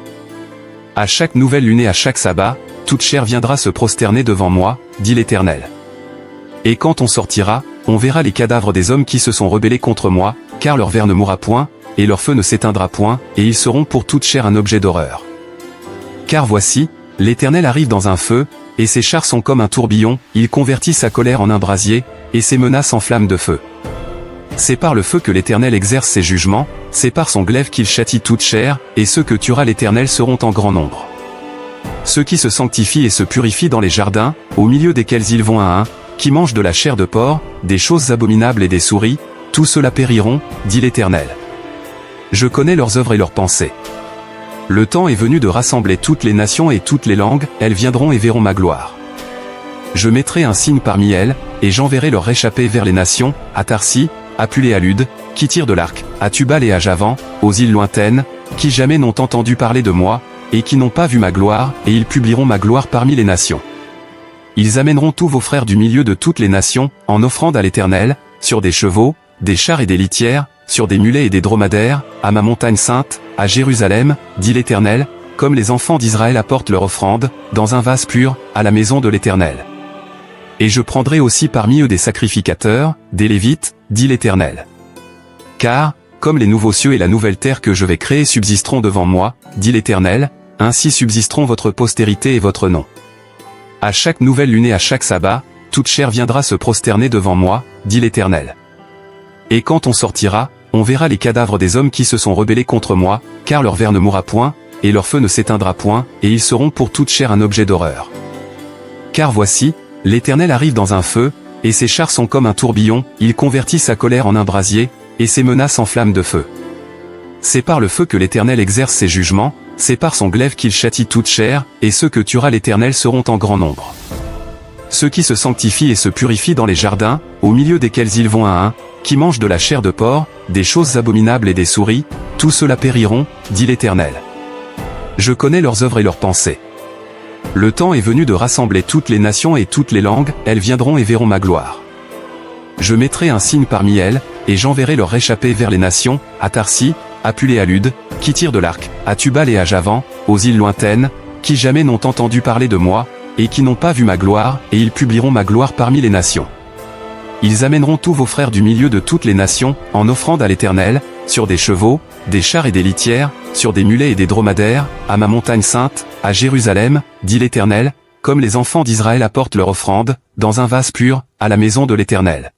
Speaker 1: À chaque nouvelle lune et à chaque sabbat, toute chair viendra se prosterner devant moi, dit l'Éternel. Et quand on sortira, on verra les cadavres des hommes qui se sont rebellés contre moi, car leur ver ne mourra point, et leur feu ne s'éteindra point, et ils seront pour toute chair un objet d'horreur. Car voici, l'Éternel arrive dans un feu, et ses chars sont comme un tourbillon, il convertit sa colère en un brasier, et ses menaces en flammes de feu. C'est par le feu que l'Éternel exerce ses jugements, c'est par son glaive qu'il châtie toute chair, et ceux que tuera l'Éternel seront en grand nombre. Ceux qui se sanctifient et se purifient dans les jardins, au milieu desquels ils vont un, qui mangent de la chair de porc, des choses abominables et des souris, tous ceux-là périront, dit l'Éternel. Je connais leurs œuvres et leurs pensées. Le temps est venu de rassembler toutes les nations et toutes les langues, elles viendront et verront ma gloire. Je mettrai un signe parmi elles, et j'enverrai leur réchappés vers les nations, à Tarsis, à Pulée à Lude, qui tirent de l'arc, à Tubal et à Javan, aux îles lointaines, qui jamais n'ont entendu parler de moi, et qui n'ont pas vu ma gloire, et ils publieront ma gloire parmi les nations. Ils amèneront tous vos frères du milieu de toutes les nations, en offrande à l'Éternel, sur des chevaux, des chars et des litières, sur des mulets et des dromadaires, à ma montagne sainte, à Jérusalem, dit l'Éternel, comme les enfants d'Israël apportent leur offrande, dans un vase pur, à la maison de l'Éternel. Et je prendrai aussi parmi eux des sacrificateurs, des Lévites, dit l'Éternel. Car, comme les nouveaux cieux et la nouvelle terre que je vais créer subsisteront devant moi, dit l'Éternel, ainsi subsisteront votre postérité et votre nom. À chaque nouvelle lune et à chaque sabbat, toute chair viendra se prosterner devant moi, dit l'Éternel. Et quand on sortira, on verra les cadavres des hommes qui se sont rebellés contre moi, car leur ver ne mourra point, et leur feu ne s'éteindra point, et ils seront pour toute chair un objet d'horreur. Car voici, l'Éternel arrive dans un feu, et ses chars sont comme un tourbillon, il convertit sa colère en un brasier, et ses menaces en flammes de feu. C'est par le feu que l'Éternel exerce ses jugements, c'est par son glaive qu'il châtie toute chair, et ceux que tuera l'Éternel seront en grand nombre. Ceux qui se sanctifient et se purifient dans les jardins, au milieu desquels ils vont un, qui mangent de la chair de porc, des choses abominables et des souris, tous ceux-là périront, dit l'Éternel. Je connais leurs œuvres et leurs pensées. Le temps est venu de rassembler toutes les nations et toutes les langues, elles viendront et verront ma gloire. Je mettrai un signe parmi elles, et j'enverrai leur réchappés vers les nations, à Tarsis, à Pulée à Lude, qui tirent de l'arc, à Tubal et à Javan, aux îles lointaines, qui jamais n'ont entendu parler de moi, et qui n'ont pas vu ma gloire, et ils publieront ma gloire parmi les nations. Ils amèneront tous vos frères du milieu de toutes les nations, en offrande à l'Éternel, sur des chevaux, des chars et des litières, sur des mulets et des dromadaires, à ma montagne sainte, à Jérusalem, dit l'Éternel, comme les enfants d'Israël apportent leur offrande, dans un vase pur, à la maison de l'Éternel.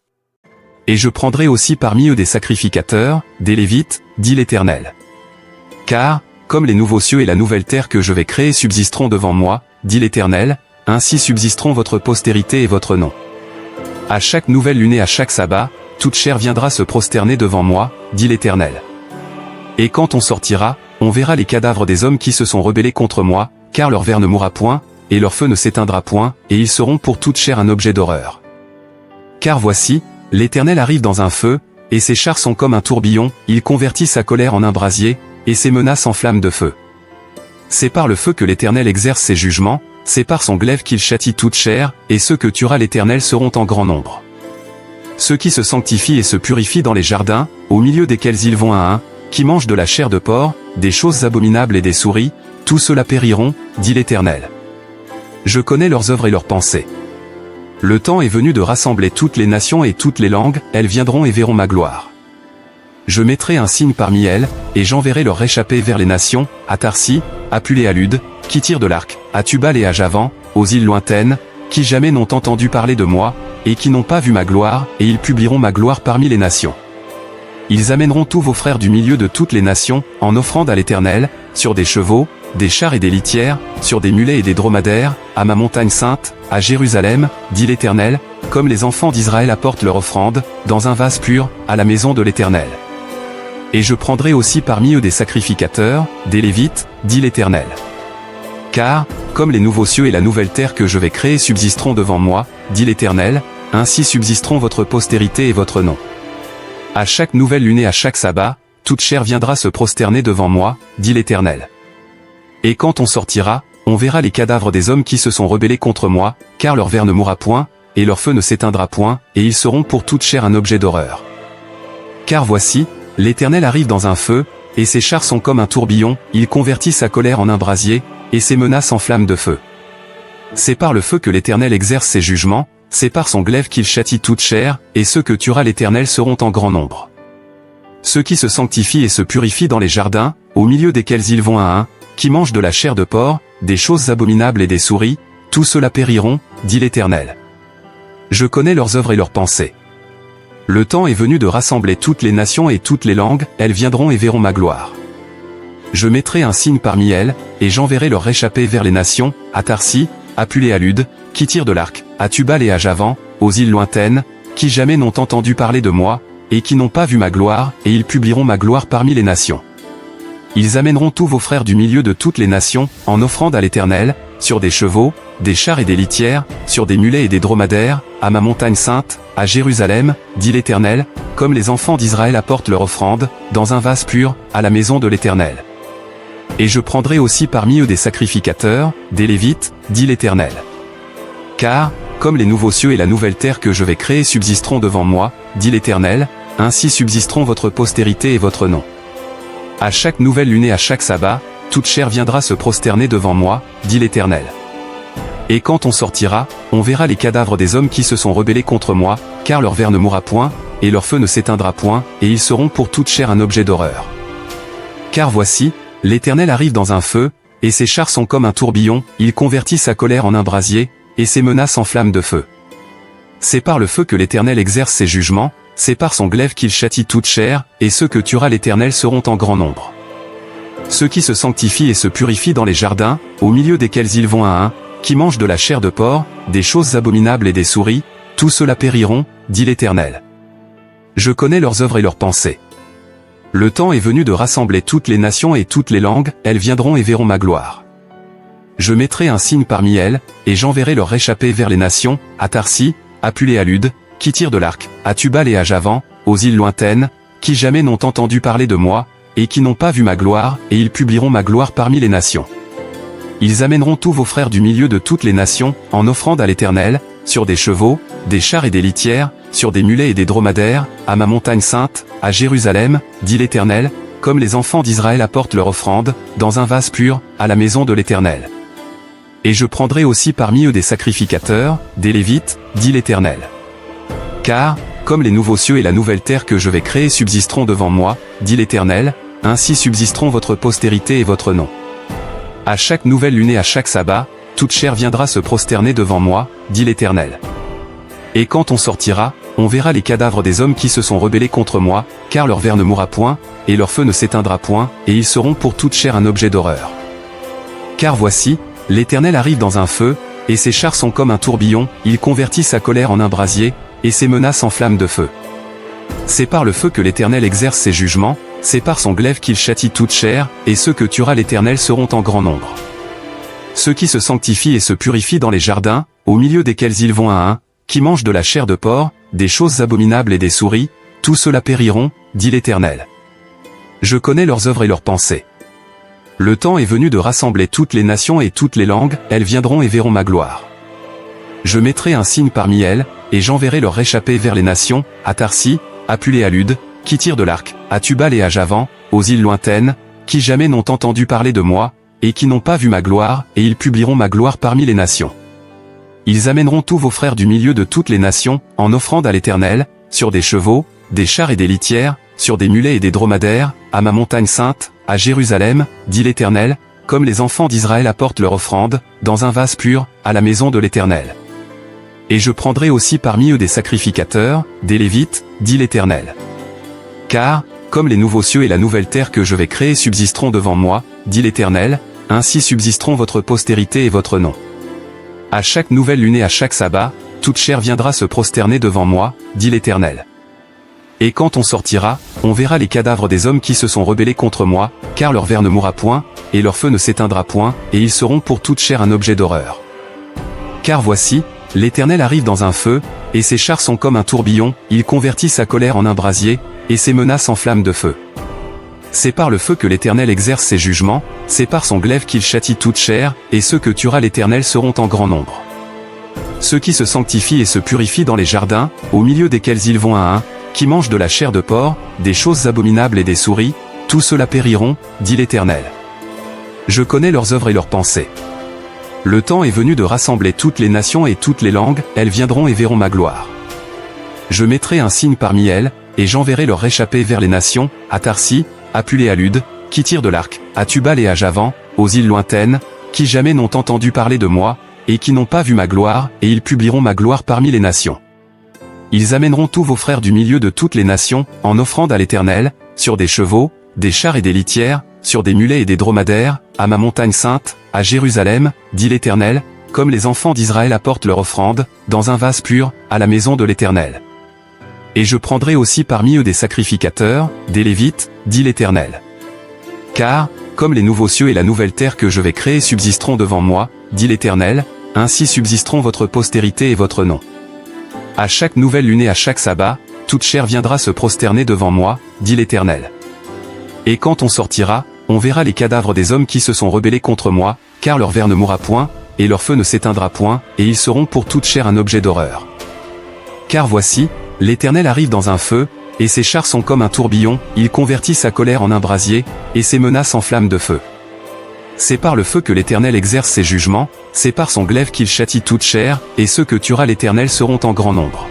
Speaker 1: Et je prendrai aussi parmi eux des sacrificateurs, des Lévites, dit l'Éternel. Car, comme les nouveaux cieux et la nouvelle terre que je vais créer subsisteront devant moi, dit l'Éternel, ainsi subsisteront votre postérité et votre nom. À chaque nouvelle lune et à chaque sabbat, toute chair viendra se prosterner devant moi, dit l'Éternel. Et quand on sortira, on verra les cadavres des hommes qui se sont rebellés contre moi, car leur ver ne mourra point, et leur feu ne s'éteindra point, et ils seront pour toute chair un objet d'horreur. Car voici, l'Éternel arrive dans un feu, et ses chars sont comme un tourbillon, il convertit sa colère en un brasier, et ses menaces en flammes de feu. C'est par le feu que l'Éternel exerce ses jugements, c'est par son glaive qu'il châtie toute chair, et ceux que tuera l'Éternel seront en grand nombre. Ceux qui se sanctifient et se purifient dans les jardins, au milieu desquels ils vont un, qui mangent de la chair de porc, des choses abominables et des souris, tous ceux-là périront, dit l'Éternel. Je connais leurs œuvres et leurs pensées. Le temps est venu de rassembler toutes les nations et toutes les langues, elles viendront et verront ma gloire. Je mettrai un signe parmi elles, et j'enverrai leur réchappés vers les nations, à Tarsis, à Pulée à Lude, qui tirent de l'arc, à Tubal et à Javan, aux îles lointaines, qui jamais n'ont entendu parler de moi, et qui n'ont pas vu ma gloire, et ils publieront ma gloire parmi les nations. Ils amèneront tous vos frères du milieu de toutes les nations, en offrande à l'Éternel, sur des chevaux, des chars et des litières, sur des mulets et des dromadaires, à ma montagne sainte, à Jérusalem, dit l'Éternel, comme les enfants d'Israël apportent leur offrande, dans un vase pur, à la maison de l'Éternel. Et je prendrai aussi parmi eux des sacrificateurs, des Lévites, dit l'Éternel. Car, comme les nouveaux cieux et la nouvelle terre que je vais créer subsisteront devant moi, dit l'Éternel, ainsi subsisteront votre postérité et votre nom. À chaque nouvelle lune et à chaque sabbat, toute chair viendra se prosterner devant moi, dit l'Éternel. Et quand on sortira, on verra les cadavres des hommes qui se sont rebellés contre moi, car leur ver ne mourra point, et leur feu ne s'éteindra point, et ils seront pour toute chair un objet d'horreur. Car voici, l'Éternel arrive dans un feu, et ses chars sont comme un tourbillon, il convertit sa colère en un brasier, et ses menaces en flammes de feu. C'est par le feu que l'Éternel exerce ses jugements, c'est par son glaive qu'il châtie toute chair, et ceux que tuera l'Éternel seront en grand nombre. Ceux qui se sanctifient et se purifient dans les jardins, au milieu desquels ils vont un, qui mangent de la chair de porc, des choses abominables et des souris, tous ceux-là périront, dit l'Éternel. Je connais leurs œuvres et leurs pensées. Le temps est venu de rassembler toutes les nations et toutes les langues, elles viendront et verront ma gloire. je mettrai un signe parmi elles, et j'enverrai leurs réchappés vers les nations, à Tarsis, à Pul et à Lude, qui tirent de l'arc, à Tubal et à Javan, aux îles lointaines, qui jamais n'ont entendu parler de moi, et qui n'ont pas vu ma gloire, et ils publieront ma gloire parmi les nations. Ils amèneront tous vos frères du milieu de toutes les nations, en offrande à l'Éternel, sur des chevaux, des chars et des litières, sur des mulets et des dromadaires, à ma montagne sainte, à Jérusalem, dit l'Éternel, comme les enfants d'Israël apportent leur offrande, dans un vase pur, à la maison de l'Éternel. Et je prendrai aussi parmi eux des sacrificateurs, des Lévites, dit l'Éternel. Car, comme les nouveaux cieux et la nouvelle terre que je vais créer subsisteront devant moi, dit l'Éternel, ainsi subsisteront votre postérité et votre nom. À chaque nouvelle lune et à chaque sabbat, toute chair viendra se prosterner devant moi, dit l'Éternel. Et quand on sortira, on verra les cadavres des hommes qui se sont rebellés contre moi, car leur ver ne mourra point, et leur feu ne s'éteindra point, et ils seront pour toute chair un objet d'horreur. Car voici, l'Éternel arrive dans un feu, et ses chars sont comme un tourbillon, il convertit sa colère en un brasier, et ses menaces en flammes de feu. C'est par le feu que l'Éternel exerce ses jugements, c'est par son glaive qu'il châtie toute chair, et ceux que tuera l'Éternel seront en grand nombre. Ceux qui se sanctifient et se purifient dans les jardins, au milieu desquels ils vont un, qui mangent de la chair de porc, des choses abominables et des souris, tous ceux-là périront, dit l'Éternel. Je connais leurs œuvres et leurs pensées. Le temps est venu de rassembler toutes les nations et toutes les langues, elles viendront et verront ma gloire. Je mettrai un signe parmi elles, et j'enverrai leurs réchappés vers les nations, à Tarsis, à Pul et à Lude, qui tirent de l'arc, à Tubal et à Javan, aux îles lointaines, qui jamais n'ont entendu parler de moi, et qui n'ont pas vu ma gloire, et ils publieront ma gloire parmi les nations. Ils amèneront tous vos frères du milieu de toutes les nations, en offrande à l'Éternel, sur des chevaux, des chars et des litières, sur des mulets et des dromadaires, à ma montagne sainte, à Jérusalem, dit l'Éternel, comme les enfants d'Israël apportent leur offrande, dans un vase pur, à la maison de l'Éternel. Et je prendrai aussi parmi eux des sacrificateurs, des Lévites, dit l'Éternel. Car, comme les nouveaux cieux et la nouvelle terre que je vais créer subsisteront devant moi, dit l'Éternel, ainsi subsisteront votre postérité et votre nom. À chaque nouvelle lune et à chaque sabbat, toute chair viendra se prosterner devant moi, dit l'Éternel. Et quand on sortira, on verra les cadavres des hommes qui se sont rebellés contre moi, car leur ver ne mourra point, et leur feu ne s'éteindra point, et ils seront pour toute chair un objet d'horreur. Car voici, l'Éternel arrive dans un feu, et ses chars sont comme un tourbillon, il convertit sa colère en un brasier, et ses menaces en flammes de feu. C'est par le feu que l'Éternel exerce ses jugements, c'est par son glaive qu'il châtie toute chair, et ceux que tuera l'Éternel seront en grand nombre. Ceux qui se sanctifient et se purifient dans les jardins, au milieu desquels ils vont un, qui mangent de la chair de porc, des choses abominables et des souris, tous ceux-là périront, dit l'Éternel. Je connais leurs œuvres et leurs pensées. Le temps est venu de rassembler toutes les nations et toutes les langues, elles viendront et verront ma gloire. Je mettrai un signe parmi elles, et j'enverrai leurs réchappés vers les nations, à Tarsis, à Pul et à Lude, qui tirent de l'arc, à Tubal et à Javan, aux îles lointaines, qui jamais n'ont entendu parler de moi, et qui n'ont pas vu ma gloire, et ils publieront ma gloire parmi les nations. Ils amèneront tous vos frères du milieu de toutes les nations, en offrande à l'Éternel, sur des chevaux, des chars et des litières, sur des mulets et des dromadaires, à ma montagne sainte, à Jérusalem, dit l'Éternel, comme les enfants d'Israël apportent leur offrande, dans un vase pur, à la maison de l'Éternel. Et je prendrai aussi parmi eux des sacrificateurs, des Lévites, dit l'Éternel. Car, comme les nouveaux cieux et la nouvelle terre que je vais créer subsisteront devant moi, dit l'Éternel, ainsi subsisteront votre postérité et votre nom. À chaque nouvelle lune et à chaque sabbat, toute chair viendra se prosterner devant moi, dit l'Éternel. Et quand on sortira, on verra les cadavres des hommes qui se sont rebellés contre moi, car leur ver ne mourra point, et leur feu ne s'éteindra point, et ils seront pour toute chair un objet d'horreur. Car voici, l'Éternel arrive dans un feu, et ses chars sont comme un tourbillon, il convertit sa colère en un brasier, et ses menaces en flammes de feu. C'est par le feu que l'Éternel exerce ses jugements, c'est par son glaive qu'il châtie toute chair, et ceux que tuera l'Éternel seront en grand nombre. Ceux qui se sanctifient et se purifient dans les jardins, au milieu desquels ils vont un, qui mangent de la chair de porc, des choses abominables et des souris, tous ceux-là périront, dit l'Éternel. Je connais leurs œuvres et leurs pensées. Le temps est venu de rassembler toutes les nations et toutes les langues, elles viendront et verront ma gloire. Je mettrai un signe parmi elles, et j'enverrai leurs réchappés vers les nations, à Tarsis, à Pul et à Lude, qui tirent de l'arc, à Tubal et à Javan, aux îles lointaines, qui jamais n'ont entendu parler de moi, et qui n'ont pas vu ma gloire, et ils publieront ma gloire parmi les nations. Ils amèneront tous vos frères du milieu de toutes les nations, en offrande à l'Éternel, sur des chevaux, des chars et des litières, sur des mulets et des dromadaires, à ma montagne sainte, à Jérusalem, dit l'Éternel, comme les enfants d'Israël apportent leur offrande, dans un vase pur, à la maison de l'Éternel. Et je prendrai aussi parmi eux des sacrificateurs, des Lévites, dit l'Éternel. Car, comme les nouveaux cieux et la nouvelle terre que je vais créer subsisteront devant moi, dit l'Éternel, ainsi subsisteront votre postérité et votre nom. À chaque nouvelle lune et à chaque sabbat, toute chair viendra se prosterner devant moi, dit l'Éternel. Et quand on sortira, on verra les cadavres des hommes qui se sont rebellés contre moi, car leur ver ne mourra point, et leur feu ne s'éteindra point, et ils seront pour toute chair un objet d'horreur. Car voici, l'Éternel arrive dans un feu, et ses chars sont comme un tourbillon, il convertit sa colère en un brasier, et ses menaces en flammes de feu. C'est par le feu que l'Éternel exerce ses jugements, c'est par son glaive qu'il châtie toute chair, et ceux que tuera l'Éternel seront en grand nombre.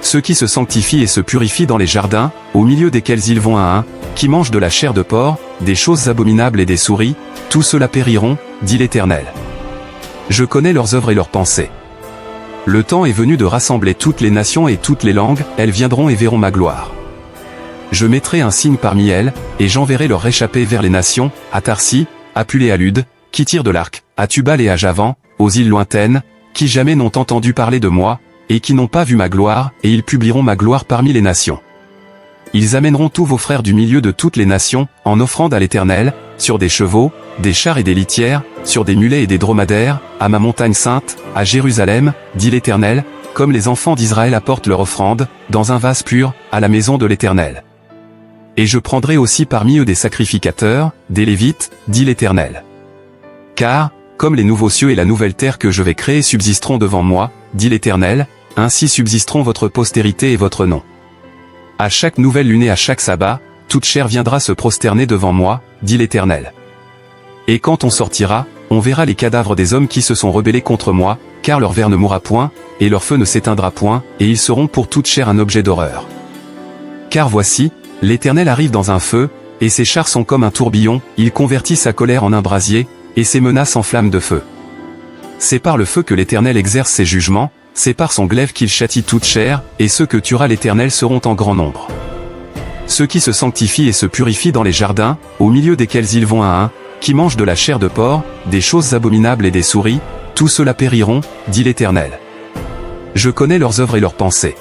Speaker 1: Ceux qui se sanctifient et se purifient dans les jardins, au milieu desquels ils vont un, qui mangent de la chair de porc, des choses abominables et des souris, tous ceux-là périront, dit l'Éternel. Je connais leurs œuvres et leurs pensées. Le temps est venu de rassembler toutes les nations et toutes les langues, elles viendront et verront ma gloire. Je mettrai un signe parmi elles, et j'enverrai leur réchappés vers les nations, à Tarsis, à Pulée à Lude, qui tirent de l'arc, à Tubal et à Javan, aux îles lointaines, qui jamais n'ont entendu parler de moi, et qui n'ont pas vu ma gloire, et ils publieront ma gloire parmi les nations. Ils amèneront tous vos frères du milieu de toutes les nations, en offrande à l'Éternel, sur des chevaux, des chars et des litières, sur des mulets et des dromadaires, à ma montagne sainte, à Jérusalem, dit l'Éternel, comme les enfants d'Israël apportent leur offrande, dans un vase pur, à la maison de l'Éternel. Et je prendrai aussi parmi eux des sacrificateurs, des Lévites, dit l'Éternel. Car, comme les nouveaux cieux et la nouvelle terre que je vais créer subsisteront devant moi, dit l'Éternel, ainsi subsisteront votre postérité et votre nom. À chaque nouvelle lune et à chaque sabbat, toute chair viendra se prosterner devant moi, dit l'Éternel. Et quand on sortira, on verra les cadavres des hommes qui se sont rebellés contre moi, car leur ver ne mourra point, et leur feu ne s'éteindra point, et ils seront pour toute chair un objet d'horreur. Car voici, l'Éternel arrive dans un feu, et ses chars sont comme un tourbillon, il convertit sa colère en un brasier, et ses menaces en flammes de feu. C'est par le feu que l'Éternel exerce ses jugements, c'est par son glaive qu'il châtie toute chair, et ceux que tuera l'Éternel seront en grand nombre. Ceux qui se sanctifient et se purifient dans les jardins, au milieu desquels ils vont un, qui mangent de la chair de porc, des choses abominables et des souris, tous ceux-là périront, dit l'Éternel. Je connais leurs œuvres et leurs pensées.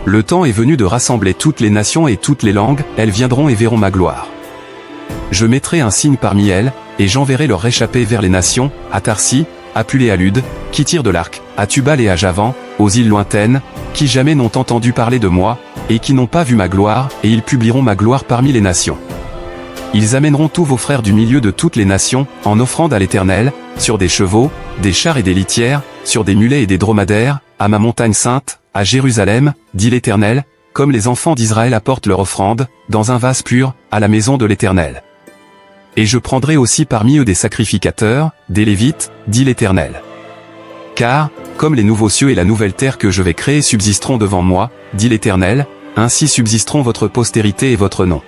Speaker 1: Le temps est venu de rassembler toutes les nations et toutes les langues, elles viendront et verront ma gloire. Je mettrai un signe parmi elles, et j'enverrai leur réchappés vers les nations, à Tarsis, à Pulée à Lude, qui tirent de l'arc, à Tubal et à Javan, aux îles lointaines, qui jamais n'ont entendu parler de moi, et qui n'ont pas vu ma gloire, et ils publieront ma gloire parmi les nations. Ils amèneront tous vos frères du milieu de toutes les nations, en offrande à l'Éternel, sur des chevaux, des chars et des litières, sur des mulets et des dromadaires, à ma montagne sainte, à Jérusalem, dit l'Éternel, comme les enfants d'Israël apportent leur offrande, dans un vase pur, à la maison de l'Éternel. Et je prendrai aussi parmi eux des sacrificateurs, des Lévites, dit l'Éternel. Car, comme les nouveaux cieux et la nouvelle terre que je vais créer subsisteront devant moi, dit l'Éternel, ainsi subsisteront votre postérité et votre nom.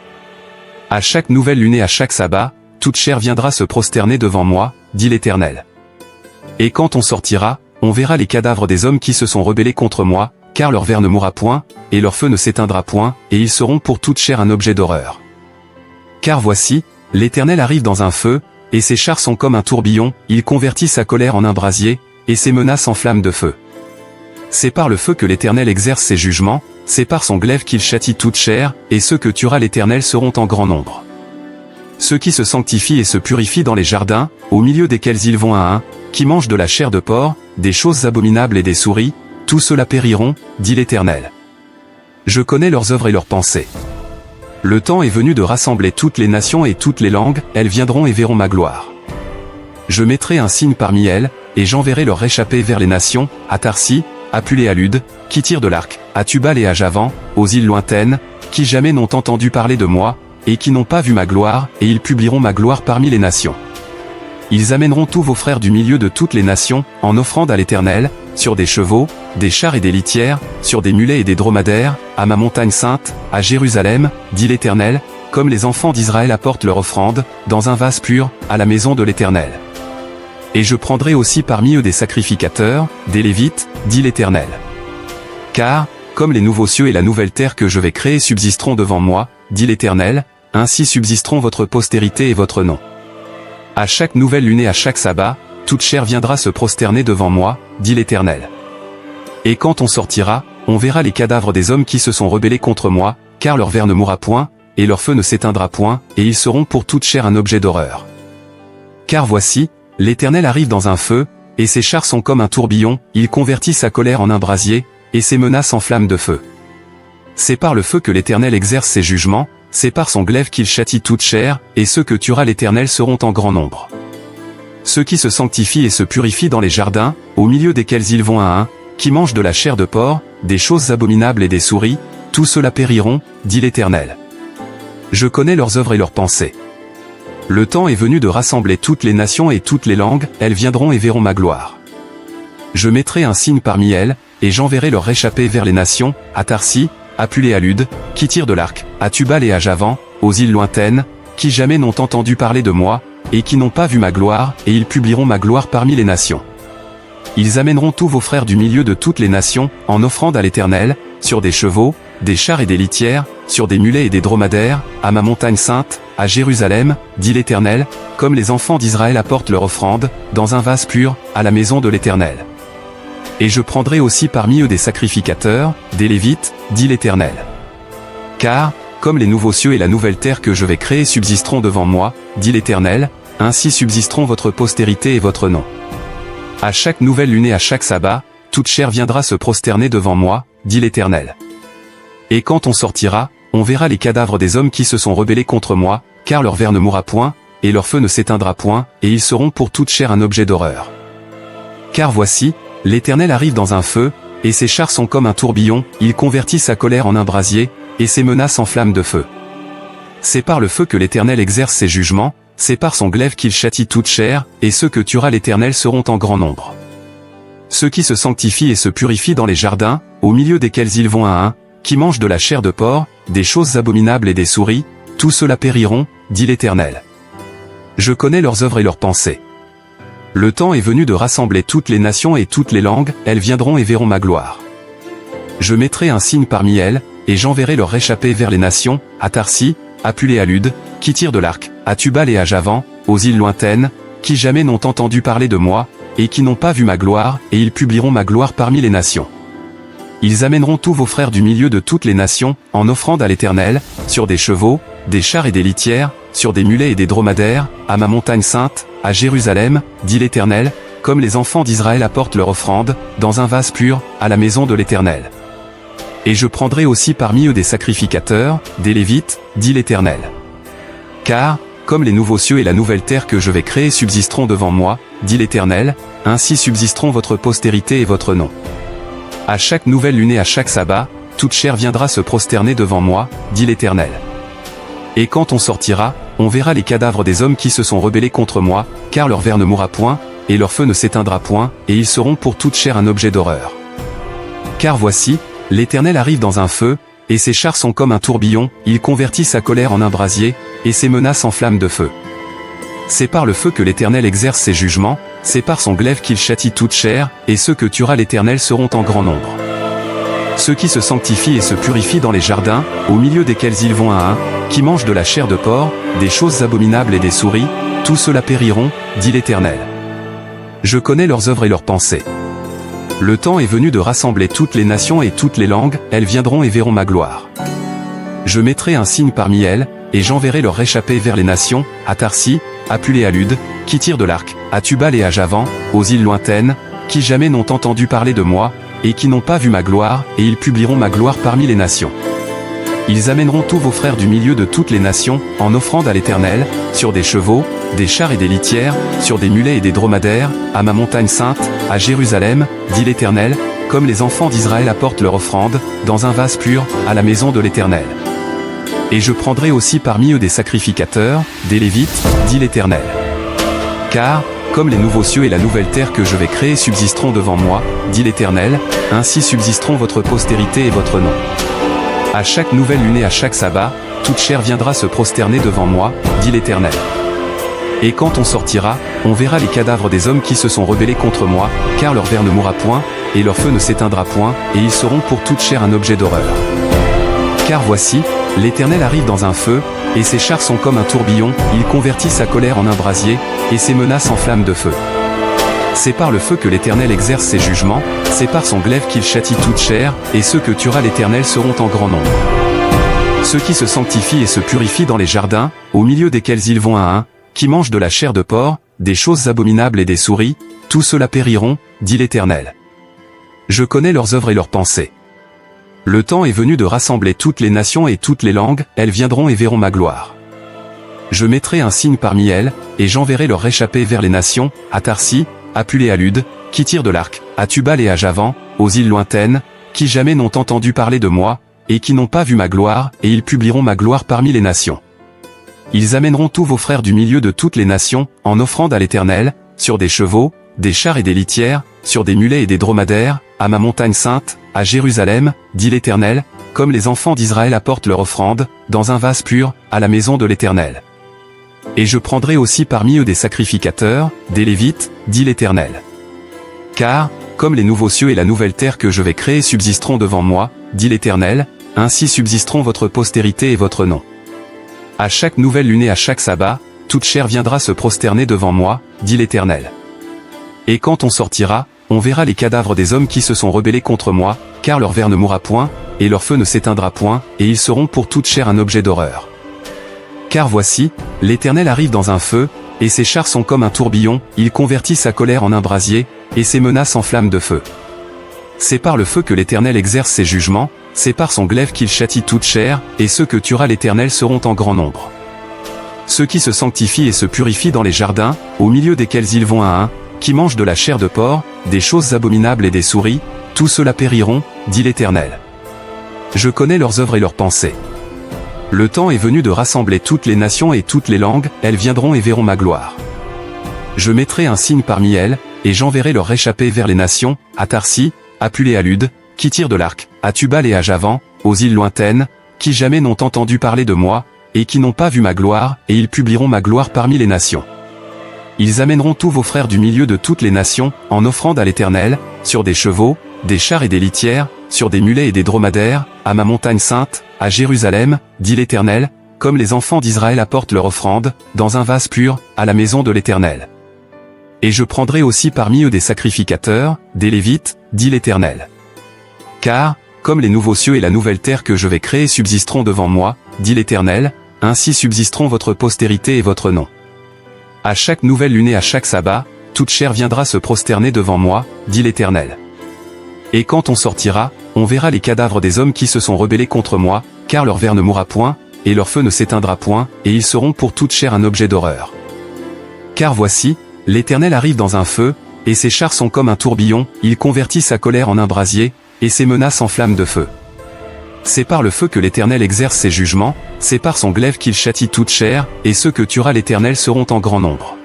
Speaker 1: À chaque nouvelle lune et à chaque sabbat, toute chair viendra se prosterner devant moi, dit l'Éternel. Et quand on sortira, on verra les cadavres des hommes qui se sont rebellés contre moi, car leur ver ne mourra point, et leur feu ne s'éteindra point, et ils seront pour toute chair un objet d'horreur. Car voici, l'Éternel arrive dans un feu, et ses chars sont comme un tourbillon, il convertit sa colère en un brasier, et ses menaces en flammes de feu. C'est par le feu que l'Éternel exerce ses jugements, c'est par son glaive qu'il châtie toute chair, et ceux que tuera l'Éternel seront en grand nombre. Ceux qui se sanctifient et se purifient dans les jardins, au milieu desquels ils vont un, qui mangent de la chair de porc, des choses abominables et des souris, tous ceux-là périront, dit l'Éternel. Je connais leurs œuvres et leurs pensées. Le temps est venu de rassembler toutes les nations et toutes les langues, elles viendront et verront ma gloire. Je mettrai un signe parmi elles, et j'enverrai leur réchappés vers les nations, à Tarsis, à Pulée à Lude, qui tirent de l'arc, à Tubal et à Javan, aux îles lointaines, qui jamais n'ont entendu parler de moi, et qui n'ont pas vu ma gloire, et ils publieront ma gloire parmi les nations. Ils amèneront tous vos frères du milieu de toutes les nations, en offrande à l'Éternel, sur des chevaux, des chars et des litières, sur des mulets et des dromadaires, à ma montagne sainte, à Jérusalem, dit l'Éternel, comme les enfants d'Israël apportent leur offrande, dans un vase pur, à la maison de l'Éternel. Et je prendrai aussi parmi eux des sacrificateurs, des Lévites, dit l'Éternel. Car, comme les nouveaux cieux et la nouvelle terre que je vais créer subsisteront devant moi, dit l'Éternel, ainsi subsisteront votre postérité et votre nom. À chaque nouvelle lune et à chaque sabbat, toute chair viendra se prosterner devant moi, dit l'Éternel. Et quand on sortira, on verra les cadavres des hommes qui se sont rebellés contre moi, car leur ver ne mourra point, et leur feu ne s'éteindra point, et ils seront pour toute chair un objet d'horreur. Car voici, l'Éternel arrive dans un feu, et ses chars sont comme un tourbillon, il convertit sa colère en un brasier, et ses menaces en flammes de feu. C'est par le feu que l'Éternel exerce ses jugements, c'est par son glaive qu'il châtie toute chair, et ceux que tuera l'Éternel seront en grand nombre. Ceux qui se sanctifient et se purifient dans les jardins, au milieu desquels ils vont un, qui mangent de la chair de porc, des choses abominables et des souris, tous ceux-là périront, dit l'Éternel. Je connais leurs œuvres et leurs pensées. Le temps est venu de rassembler toutes les nations et toutes les langues, elles viendront et verront ma gloire. Je mettrai un signe parmi elles, et j'enverrai leur réchappés vers les nations, à Tarsis, à Puléalude, qui tirent de l'arc, à Tubal et à Javan, aux îles lointaines, qui jamais n'ont entendu parler de moi, et qui n'ont pas vu ma gloire, et ils publieront ma gloire parmi les nations. Ils amèneront tous vos frères du milieu de toutes les nations, en offrande à l'Éternel, sur des chevaux, des chars et des litières, sur des mulets et des dromadaires, à ma montagne sainte, à Jérusalem, dit l'Éternel, comme les enfants d'Israël apportent leur offrande, dans un vase pur, à la maison de l'Éternel. Et je prendrai aussi parmi eux des sacrificateurs, des Lévites, dit l'Éternel. Car, comme les nouveaux cieux et la nouvelle terre que je vais créer subsisteront devant moi, dit l'Éternel, ainsi subsisteront votre postérité et votre nom. À chaque nouvelle lune et à chaque sabbat, toute chair viendra se prosterner devant moi, dit l'Éternel. Et quand on sortira, on verra les cadavres des hommes qui se sont rebellés contre moi, car leur ver ne mourra point, et leur feu ne s'éteindra point, et ils seront pour toute chair un objet d'horreur. Car voici, l'Éternel arrive dans un feu, et ses chars sont comme un tourbillon, il convertit sa colère en un brasier, et ses menaces en flammes de feu. C'est par le feu que l'Éternel exerce ses jugements, c'est par son glaive qu'il châtie toute chair, et ceux que tuera l'Éternel seront en grand nombre. Ceux qui se sanctifient et se purifient dans les jardins, au milieu desquels ils vont un, qui mangent de la chair de porc, des choses abominables et des souris, tous ceux-là périront, dit l'Éternel. Je connais leurs œuvres et leurs pensées. Le temps est venu de rassembler toutes les nations et toutes les langues, elles viendront et verront ma gloire. Je mettrai un signe parmi elles, et j'enverrai leur réchappés vers les nations, à Tarsis, à Puléalude, qui tirent de l'arc, à Tubal et à Javan, aux îles lointaines, qui jamais n'ont entendu parler de moi, et qui n'ont pas vu ma gloire, et ils publieront ma gloire parmi les nations. Ils amèneront tous vos frères du milieu de toutes les nations, en offrande à l'Éternel, sur des chevaux, des chars et des litières, sur des mulets et des dromadaires, à ma montagne sainte, à Jérusalem, dit l'Éternel, comme les enfants d'Israël apportent leur offrande, dans un vase pur, à la maison de l'Éternel. Et je prendrai aussi parmi eux des sacrificateurs, des Lévites, dit l'Éternel. Car, comme les nouveaux cieux et la nouvelle terre que je vais créer subsisteront devant moi, dit l'Éternel, ainsi subsisteront votre postérité et votre nom. À chaque nouvelle lune et à chaque sabbat, toute chair viendra se prosterner devant moi, dit l'Éternel. Et quand on sortira, on verra les cadavres des hommes qui se sont rebellés contre moi, car leur ver ne mourra point, et leur feu ne s'éteindra point, et ils seront pour toute chair un objet d'horreur. Car voici, l'Éternel arrive dans un feu, et ses chars sont comme un tourbillon, il convertit sa colère en un brasier, et ses menaces en flammes de feu. C'est par le feu que l'Éternel exerce ses jugements, c'est par son glaive qu'il châtie toute chair, et ceux que tuera l'Éternel seront en grand nombre. Ceux qui se sanctifient et se purifient dans les jardins, au milieu desquels ils vont un, qui mangent de la chair de porc, des choses abominables et des souris, tous ceux-là périront, dit l'Éternel. Je connais leurs œuvres et leurs pensées. Le temps est venu de rassembler toutes les nations et toutes les langues, elles viendront et verront ma gloire. Je mettrai un signe parmi elles, et j'enverrai leur réchappés vers les nations, à Tarsis, à Puléalude, qui tirent de l'arc, à Tubal et à Javan, aux îles lointaines, qui jamais n'ont entendu parler de moi, et qui n'ont pas vu ma gloire, et ils publieront ma gloire parmi les nations. Ils amèneront tous vos frères du milieu de toutes les nations, en offrande à l'Éternel, sur des chevaux, des chars et des litières, sur des mulets et des dromadaires, à ma montagne sainte, à Jérusalem, dit l'Éternel, comme les enfants d'Israël apportent leur offrande, dans un vase pur, à la maison de l'Éternel. Et je prendrai aussi parmi eux des sacrificateurs, des Lévites, dit l'Éternel. Car, comme les nouveaux cieux et la nouvelle terre que je vais créer subsisteront devant moi, dit l'Éternel, ainsi subsisteront votre postérité et votre nom. À chaque nouvelle lune et à chaque sabbat, toute chair viendra se prosterner devant moi, dit l'Éternel. Et quand on sortira, on verra les cadavres des hommes qui se sont rebellés contre moi, car leur ver ne mourra point, et leur feu ne s'éteindra point, et ils seront pour toute chair un objet d'horreur. Car voici, l'Éternel arrive dans un feu, et ses chars sont comme un tourbillon, il convertit sa colère en un brasier, et ses menaces en flammes de feu. C'est par le feu que l'Éternel exerce ses jugements, c'est par son glaive qu'il châtie toute chair, et ceux que tuera l'Éternel seront en grand nombre. Ceux qui se sanctifient et se purifient dans les jardins, au milieu desquels ils vont à un, qui mangent de la chair de porc, des choses abominables et des souris, tous ceux-là périront, dit l'Éternel. Je connais leurs œuvres et leurs pensées. Le temps est venu de rassembler toutes les nations et toutes les langues, elles viendront et verront ma gloire. Je mettrai un signe parmi elles, et j'enverrai leur réchappés vers les nations, à Tarsis, à Pul et à Lude, qui tirent de l'arc, à Tubal et à Javan, aux îles lointaines, qui jamais n'ont entendu parler de moi, et qui n'ont pas vu ma gloire, et ils publieront ma gloire parmi les nations. Ils amèneront tous vos frères du milieu de toutes les nations, en offrande à l'Éternel, sur des chevaux, des chars et des litières, sur des mulets et des dromadaires, à ma montagne sainte, à Jérusalem, dit l'Éternel, comme les enfants d'Israël apportent leur offrande, dans un vase pur, à la maison de l'Éternel. Et je prendrai aussi parmi eux des sacrificateurs, des Lévites, dit l'Éternel. Car, comme les nouveaux cieux et la nouvelle terre que je vais créer subsisteront devant moi, dit l'Éternel, ainsi subsisteront votre postérité et votre nom. À chaque nouvelle lune et à chaque sabbat, toute chair viendra se prosterner devant moi, dit l'Éternel. Et quand on sortira, on verra les cadavres des hommes qui se sont rebellés contre moi, car leur ver ne mourra point, et leur feu ne s'éteindra point, et ils seront pour toute chair un objet d'horreur. Car voici, l'Éternel arrive dans un feu, et ses chars sont comme un tourbillon, il convertit sa colère en un brasier, et ses menaces en flammes de feu. C'est par le feu que l'Éternel exerce ses jugements, c'est par son glaive qu'il châtie toute chair, et ceux que tuera l'Éternel seront en grand nombre. Ceux qui se sanctifient et se purifient dans les jardins, au milieu desquels ils vont à un, qui mangent de la chair de porc, des choses abominables et des souris, tous ceux-là périront, dit l'Éternel. Je connais leurs œuvres et leurs pensées. Le temps est venu de rassembler toutes les nations et toutes les langues, elles viendront et verront ma gloire. Je mettrai un signe parmi elles, et j'enverrai leur réchappés vers les nations, à Tarsis, à Pul et à Lude, qui tirent de l'arc, à Tubal et à Javan, aux îles lointaines, qui jamais n'ont entendu parler de moi, et qui n'ont pas vu ma gloire, et ils publieront ma gloire parmi les nations. Ils amèneront tous vos frères du milieu de toutes les nations, en offrande à l'Éternel, sur des chevaux, des chars et des litières, sur des mulets et des dromadaires, à ma montagne sainte, à Jérusalem, dit l'Éternel, comme les enfants d'Israël apportent leur offrande, dans un vase pur, à la maison de l'Éternel. Et je prendrai aussi parmi eux des sacrificateurs, des Lévites, dit l'Éternel. Car, comme les nouveaux cieux et la nouvelle terre que je vais créer subsisteront devant moi, dit l'Éternel, ainsi subsisteront votre postérité et votre nom. À chaque nouvelle lune et à chaque sabbat, toute chair viendra se prosterner devant moi, dit l'Éternel. Et quand on sortira, on verra les cadavres des hommes qui se sont rebellés contre moi, car leur ver ne mourra point, et leur feu ne s'éteindra point, et ils seront pour toute chair un objet d'horreur. Car voici, l'Éternel arrive dans un feu, et ses chars sont comme un tourbillon, il convertit sa colère en un brasier, et ses menaces en flammes de feu. C'est par le feu que l'Éternel exerce ses jugements, c'est par son glaive qu'il châtie toute chair, et ceux que tuera l'Éternel seront en grand nombre.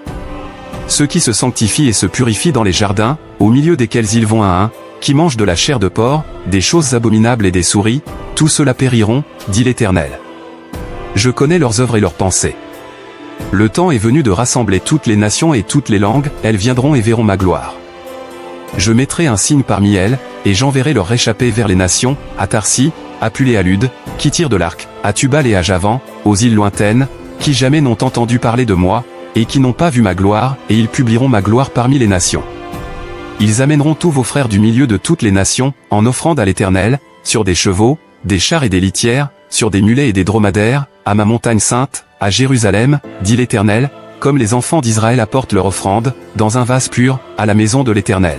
Speaker 1: Ceux qui se sanctifient et se purifient dans les jardins, au milieu desquels ils vont à un, qui mangent de la chair de porc, des choses abominables et des souris, tous ceux-là périront, dit l'Éternel. Je connais leurs œuvres et leurs pensées. Le temps est venu de rassembler toutes les nations et toutes les langues, elles viendront et verront ma gloire. Je mettrai un signe parmi elles, et j'enverrai leur réchappés vers les nations, à Tarsis, à Pul et à Lude, qui tirent de l'arc, à Tubal et à Javan, aux îles lointaines, qui jamais n'ont entendu parler de moi, et qui n'ont pas vu ma gloire, et ils publieront ma gloire parmi les nations. Ils amèneront tous vos frères du milieu de toutes les nations, en offrande à l'Éternel, sur des chevaux, des chars et des litières, sur des mulets et des dromadaires, à ma montagne sainte, à Jérusalem, dit l'Éternel, comme les enfants d'Israël apportent leur offrande, dans un vase pur, à la maison de l'Éternel.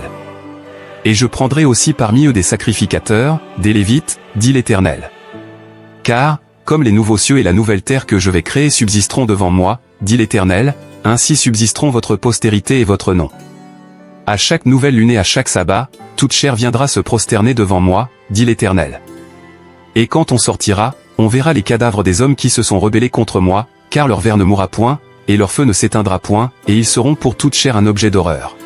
Speaker 1: Et je prendrai aussi parmi eux des sacrificateurs, des Lévites, dit l'Éternel. Car, comme les nouveaux cieux et la nouvelle terre que je vais créer subsisteront devant moi, dit l'Éternel, ainsi subsisteront votre postérité et votre nom. À chaque nouvelle lune et à chaque sabbat, toute chair viendra se prosterner devant moi, dit l'Éternel. Et quand on sortira, on verra les cadavres des hommes qui se sont rebellés contre moi, car leur ver ne mourra point, et leur feu ne s'éteindra point, et ils seront pour toute chair un objet d'horreur.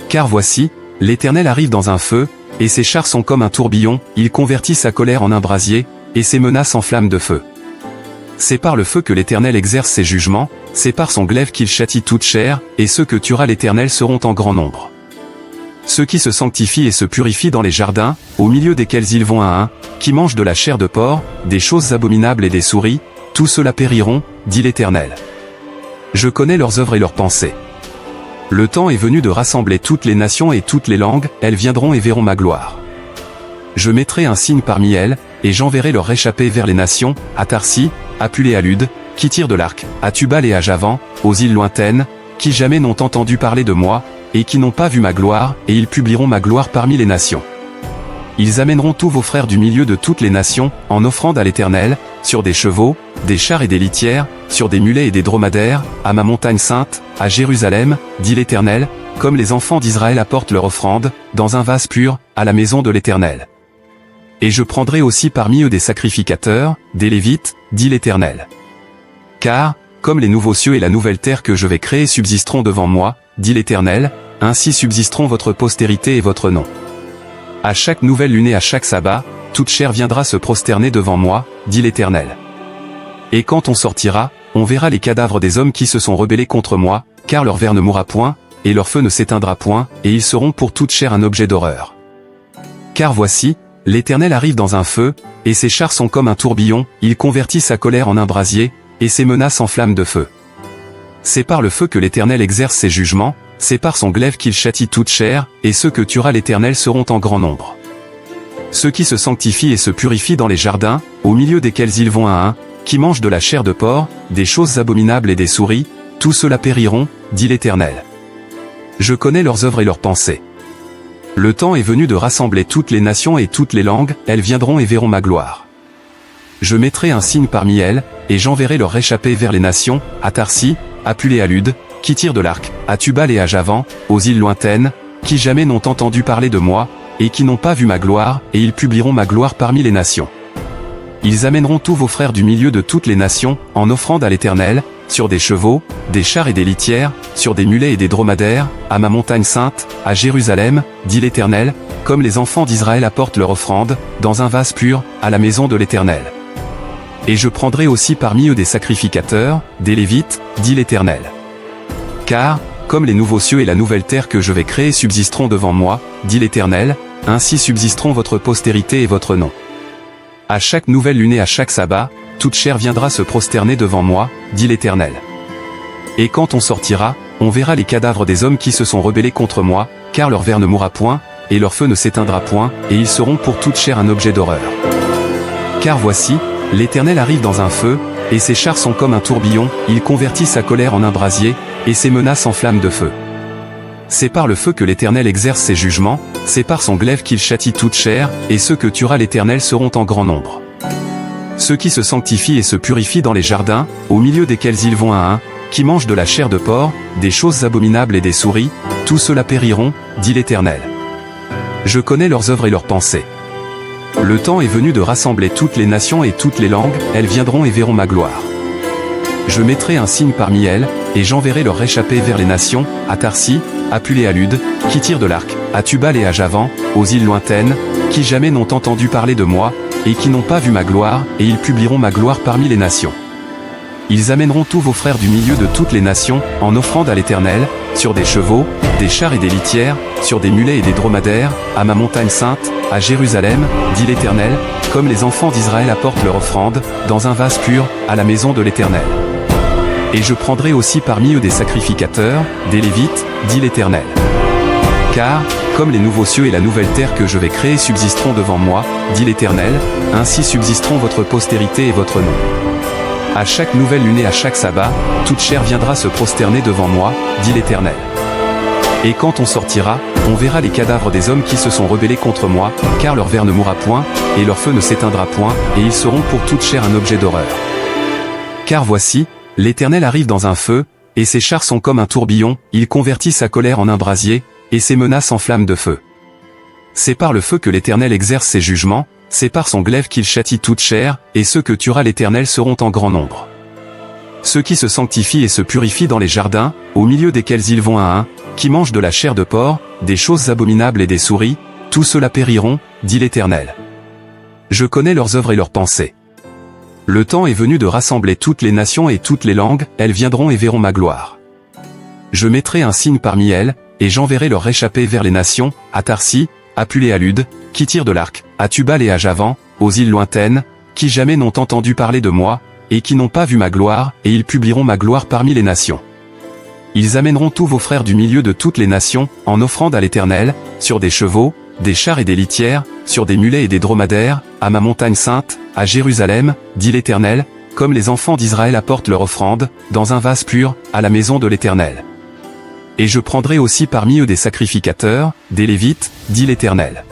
Speaker 1: Car voici, l'Éternel arrive dans un feu, et ses chars sont comme un tourbillon, il convertit sa colère en un brasier, et ses menaces en flammes de feu. C'est par le feu que l'Éternel exerce ses jugements, c'est par son glaive qu'il châtie toute chair, et ceux que tuera l'Éternel seront en grand nombre. Ceux qui se sanctifient et se purifient dans les jardins, au milieu desquels ils vont à un, qui mangent de la chair de porc, des choses abominables et des souris, tous ceux-là périront, dit l'Éternel. Je connais leurs œuvres et leurs pensées. Le temps est venu de rassembler toutes les nations et toutes les langues, elles viendront et verront ma gloire. Je mettrai un signe parmi elles, et j'enverrai leur réchappés vers les nations, à Tarsis, à Pulée à Lude, qui tirent de l'arc, à Tubal et à Javan, aux îles lointaines, qui jamais n'ont entendu parler de moi, et qui n'ont pas vu ma gloire, et ils publieront ma gloire parmi les nations. Ils amèneront tous vos frères du milieu de toutes les nations, en offrande à l'Éternel, sur des chevaux, des chars et des litières, sur des mulets et des dromadaires, à ma montagne sainte, à Jérusalem, dit l'Éternel, comme les enfants d'Israël apportent leur offrande, dans un vase pur, à la maison de l'Éternel. Et je prendrai aussi parmi eux des sacrificateurs, des Lévites, dit l'Éternel. Car, comme les nouveaux cieux et la nouvelle terre que je vais créer subsisteront devant moi, dit l'Éternel, ainsi subsisteront votre postérité et votre nom. À chaque nouvelle lune et à chaque sabbat, toute chair viendra se prosterner devant moi, dit l'Éternel. Et quand on sortira, on verra les cadavres des hommes qui se sont rebellés contre moi, car leur ver ne mourra point, et leur feu ne s'éteindra point, et ils seront pour toute chair un objet d'horreur. Car voici, l'Éternel arrive dans un feu, et ses chars sont comme un tourbillon, il convertit sa colère en un brasier, et ses menaces en flammes de feu. C'est par le feu que l'Éternel exerce ses jugements, c'est par son glaive qu'il châtie toute chair, et ceux que tuera l'Éternel seront en grand nombre. Ceux qui se sanctifient et se purifient dans les jardins, au milieu desquels ils vont un, qui mangent de la chair de porc, des choses abominables et des souris, tous ceux-là périront, dit l'Éternel. Je connais leurs œuvres et leurs pensées. Le temps est venu de rassembler toutes les nations et toutes les langues, elles viendront et verront ma gloire. Je mettrai un signe parmi elles, et j'enverrai leur réchappés vers les nations, à Tarsis, à Pulée à Lude, qui tirent de l'arc, à Tubal et à Javan, aux îles lointaines, qui jamais n'ont entendu parler de moi, et qui n'ont pas vu ma gloire, et ils publieront ma gloire parmi les nations. Ils amèneront tous vos frères du milieu de toutes les nations, en offrande à l'Éternel, sur des chevaux, des chars et des litières, sur des mulets et des dromadaires, à ma montagne sainte, à Jérusalem, dit l'Éternel, comme les enfants d'Israël apportent leur offrande, dans un vase pur, à la maison de l'Éternel. Et je prendrai aussi parmi eux des sacrificateurs, des Lévites, dit l'Éternel. Car, comme les nouveaux cieux et la nouvelle terre que je vais créer subsisteront devant moi, dit l'Éternel, ainsi subsisteront votre postérité et votre nom. À chaque nouvelle lune et à chaque sabbat, toute chair viendra se prosterner devant moi, dit l'Éternel. Et quand on sortira, on verra les cadavres des hommes qui se sont rebellés contre moi, car leur ver ne mourra point, et leur feu ne s'éteindra point, et ils seront pour toute chair un objet d'horreur. Car voici, l'Éternel arrive dans un feu, et ses chars sont comme un tourbillon, il convertit sa colère en un brasier, et ses menaces en flammes de feu. C'est par le feu que l'Éternel exerce ses jugements, c'est par son glaive qu'il châtie toute chair, et ceux que tuera l'Éternel seront en grand nombre. Ceux qui se sanctifient et se purifient dans les jardins, au milieu desquels ils vont un, qui mangent de la chair de porc, des choses abominables et des souris, tous ceux-là périront, dit l'Éternel. Je connais leurs œuvres et leurs pensées. Le temps est venu de rassembler toutes les nations et toutes les langues, elles viendront et verront ma gloire. Je mettrai un signe parmi elles, et j'enverrai leur réchappés vers les nations, à Tarsis, à Pulée à Lude, qui tirent de l'arc, à Tubal et à Javan, aux îles lointaines, qui jamais n'ont entendu parler de moi, et qui n'ont pas vu ma gloire, et ils publieront ma gloire parmi les nations. Ils amèneront tous vos frères du milieu de toutes les nations, en offrande à l'Éternel, sur des chevaux, des chars et des litières, sur des mulets et des dromadaires, à ma montagne sainte, à Jérusalem, dit l'Éternel, comme les enfants d'Israël apportent leur offrande, dans un vase pur, à la maison de l'Éternel. Et je prendrai aussi parmi eux des sacrificateurs, des Lévites, dit l'Éternel. Car, comme les nouveaux cieux et la nouvelle terre que je vais créer subsisteront devant moi, dit l'Éternel, ainsi subsisteront votre postérité et votre nom. À chaque nouvelle lune et à chaque sabbat, toute chair viendra se prosterner devant moi, dit l'Éternel. Et quand on sortira, on verra les cadavres des hommes qui se sont rebellés contre moi, car leur ver ne mourra point, et leur feu ne s'éteindra point, et ils seront pour toute chair un objet d'horreur. Car voici, l'Éternel arrive dans un feu, et ses chars sont comme un tourbillon, il convertit sa colère en un brasier, et ses menaces en flammes de feu. C'est par le feu que l'Éternel exerce ses jugements, c'est par son glaive qu'il châtie toute chair, et ceux que tuera l'Éternel seront en grand nombre. Ceux qui se sanctifient et se purifient dans les jardins, au milieu desquels ils vont un, qui mangent de la chair de porc, des choses abominables et des souris, tous ceux-là périront, dit l'Éternel. Je connais leurs œuvres et leurs pensées. Le temps est venu de rassembler toutes les nations et toutes les langues, elles viendront et verront ma gloire. Je mettrai un signe parmi elles, et j'enverrai leur réchappés vers les nations, à Tarsis, à Pulée à Lude, qui tirent de l'arc, à Tubal et à Javan, aux îles lointaines, qui jamais n'ont entendu parler de moi, et qui n'ont pas vu ma gloire, et ils publieront ma gloire parmi les nations. Ils amèneront tous vos frères du milieu de toutes les nations, en offrande à l'Éternel, sur des chevaux, des chars et des litières, sur des mulets et des dromadaires, à ma montagne sainte, à Jérusalem, dit l'Éternel, comme les enfants d'Israël apportent leur offrande, dans un vase pur, à la maison de l'Éternel. Et je prendrai aussi parmi eux des sacrificateurs, des Lévites, dit l'Éternel.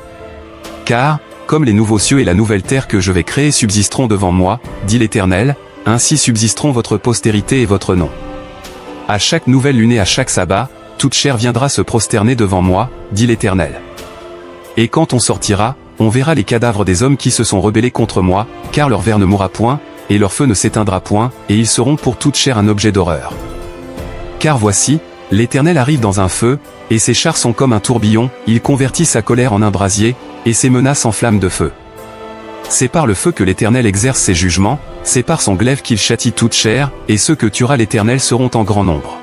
Speaker 1: Car, comme les nouveaux cieux et la nouvelle terre que je vais créer subsisteront devant moi, dit l'Éternel, ainsi subsisteront votre postérité et votre nom. À chaque nouvelle lune et à chaque sabbat, toute chair viendra se prosterner devant moi, dit l'Éternel. Et quand on sortira, on verra les cadavres des hommes qui se sont rebellés contre moi, car leur ver ne mourra point, et leur feu ne s'éteindra point, et ils seront pour toute chair un objet d'horreur. Car voici, l'Éternel arrive dans un feu, et ses chars sont comme un tourbillon, il convertit sa colère en un brasier, et ses menaces en flammes de feu. C'est par le feu que l'Éternel exerce ses jugements, c'est par son glaive qu'il châtie toute chair, et ceux que tuera l'Éternel seront en grand nombre.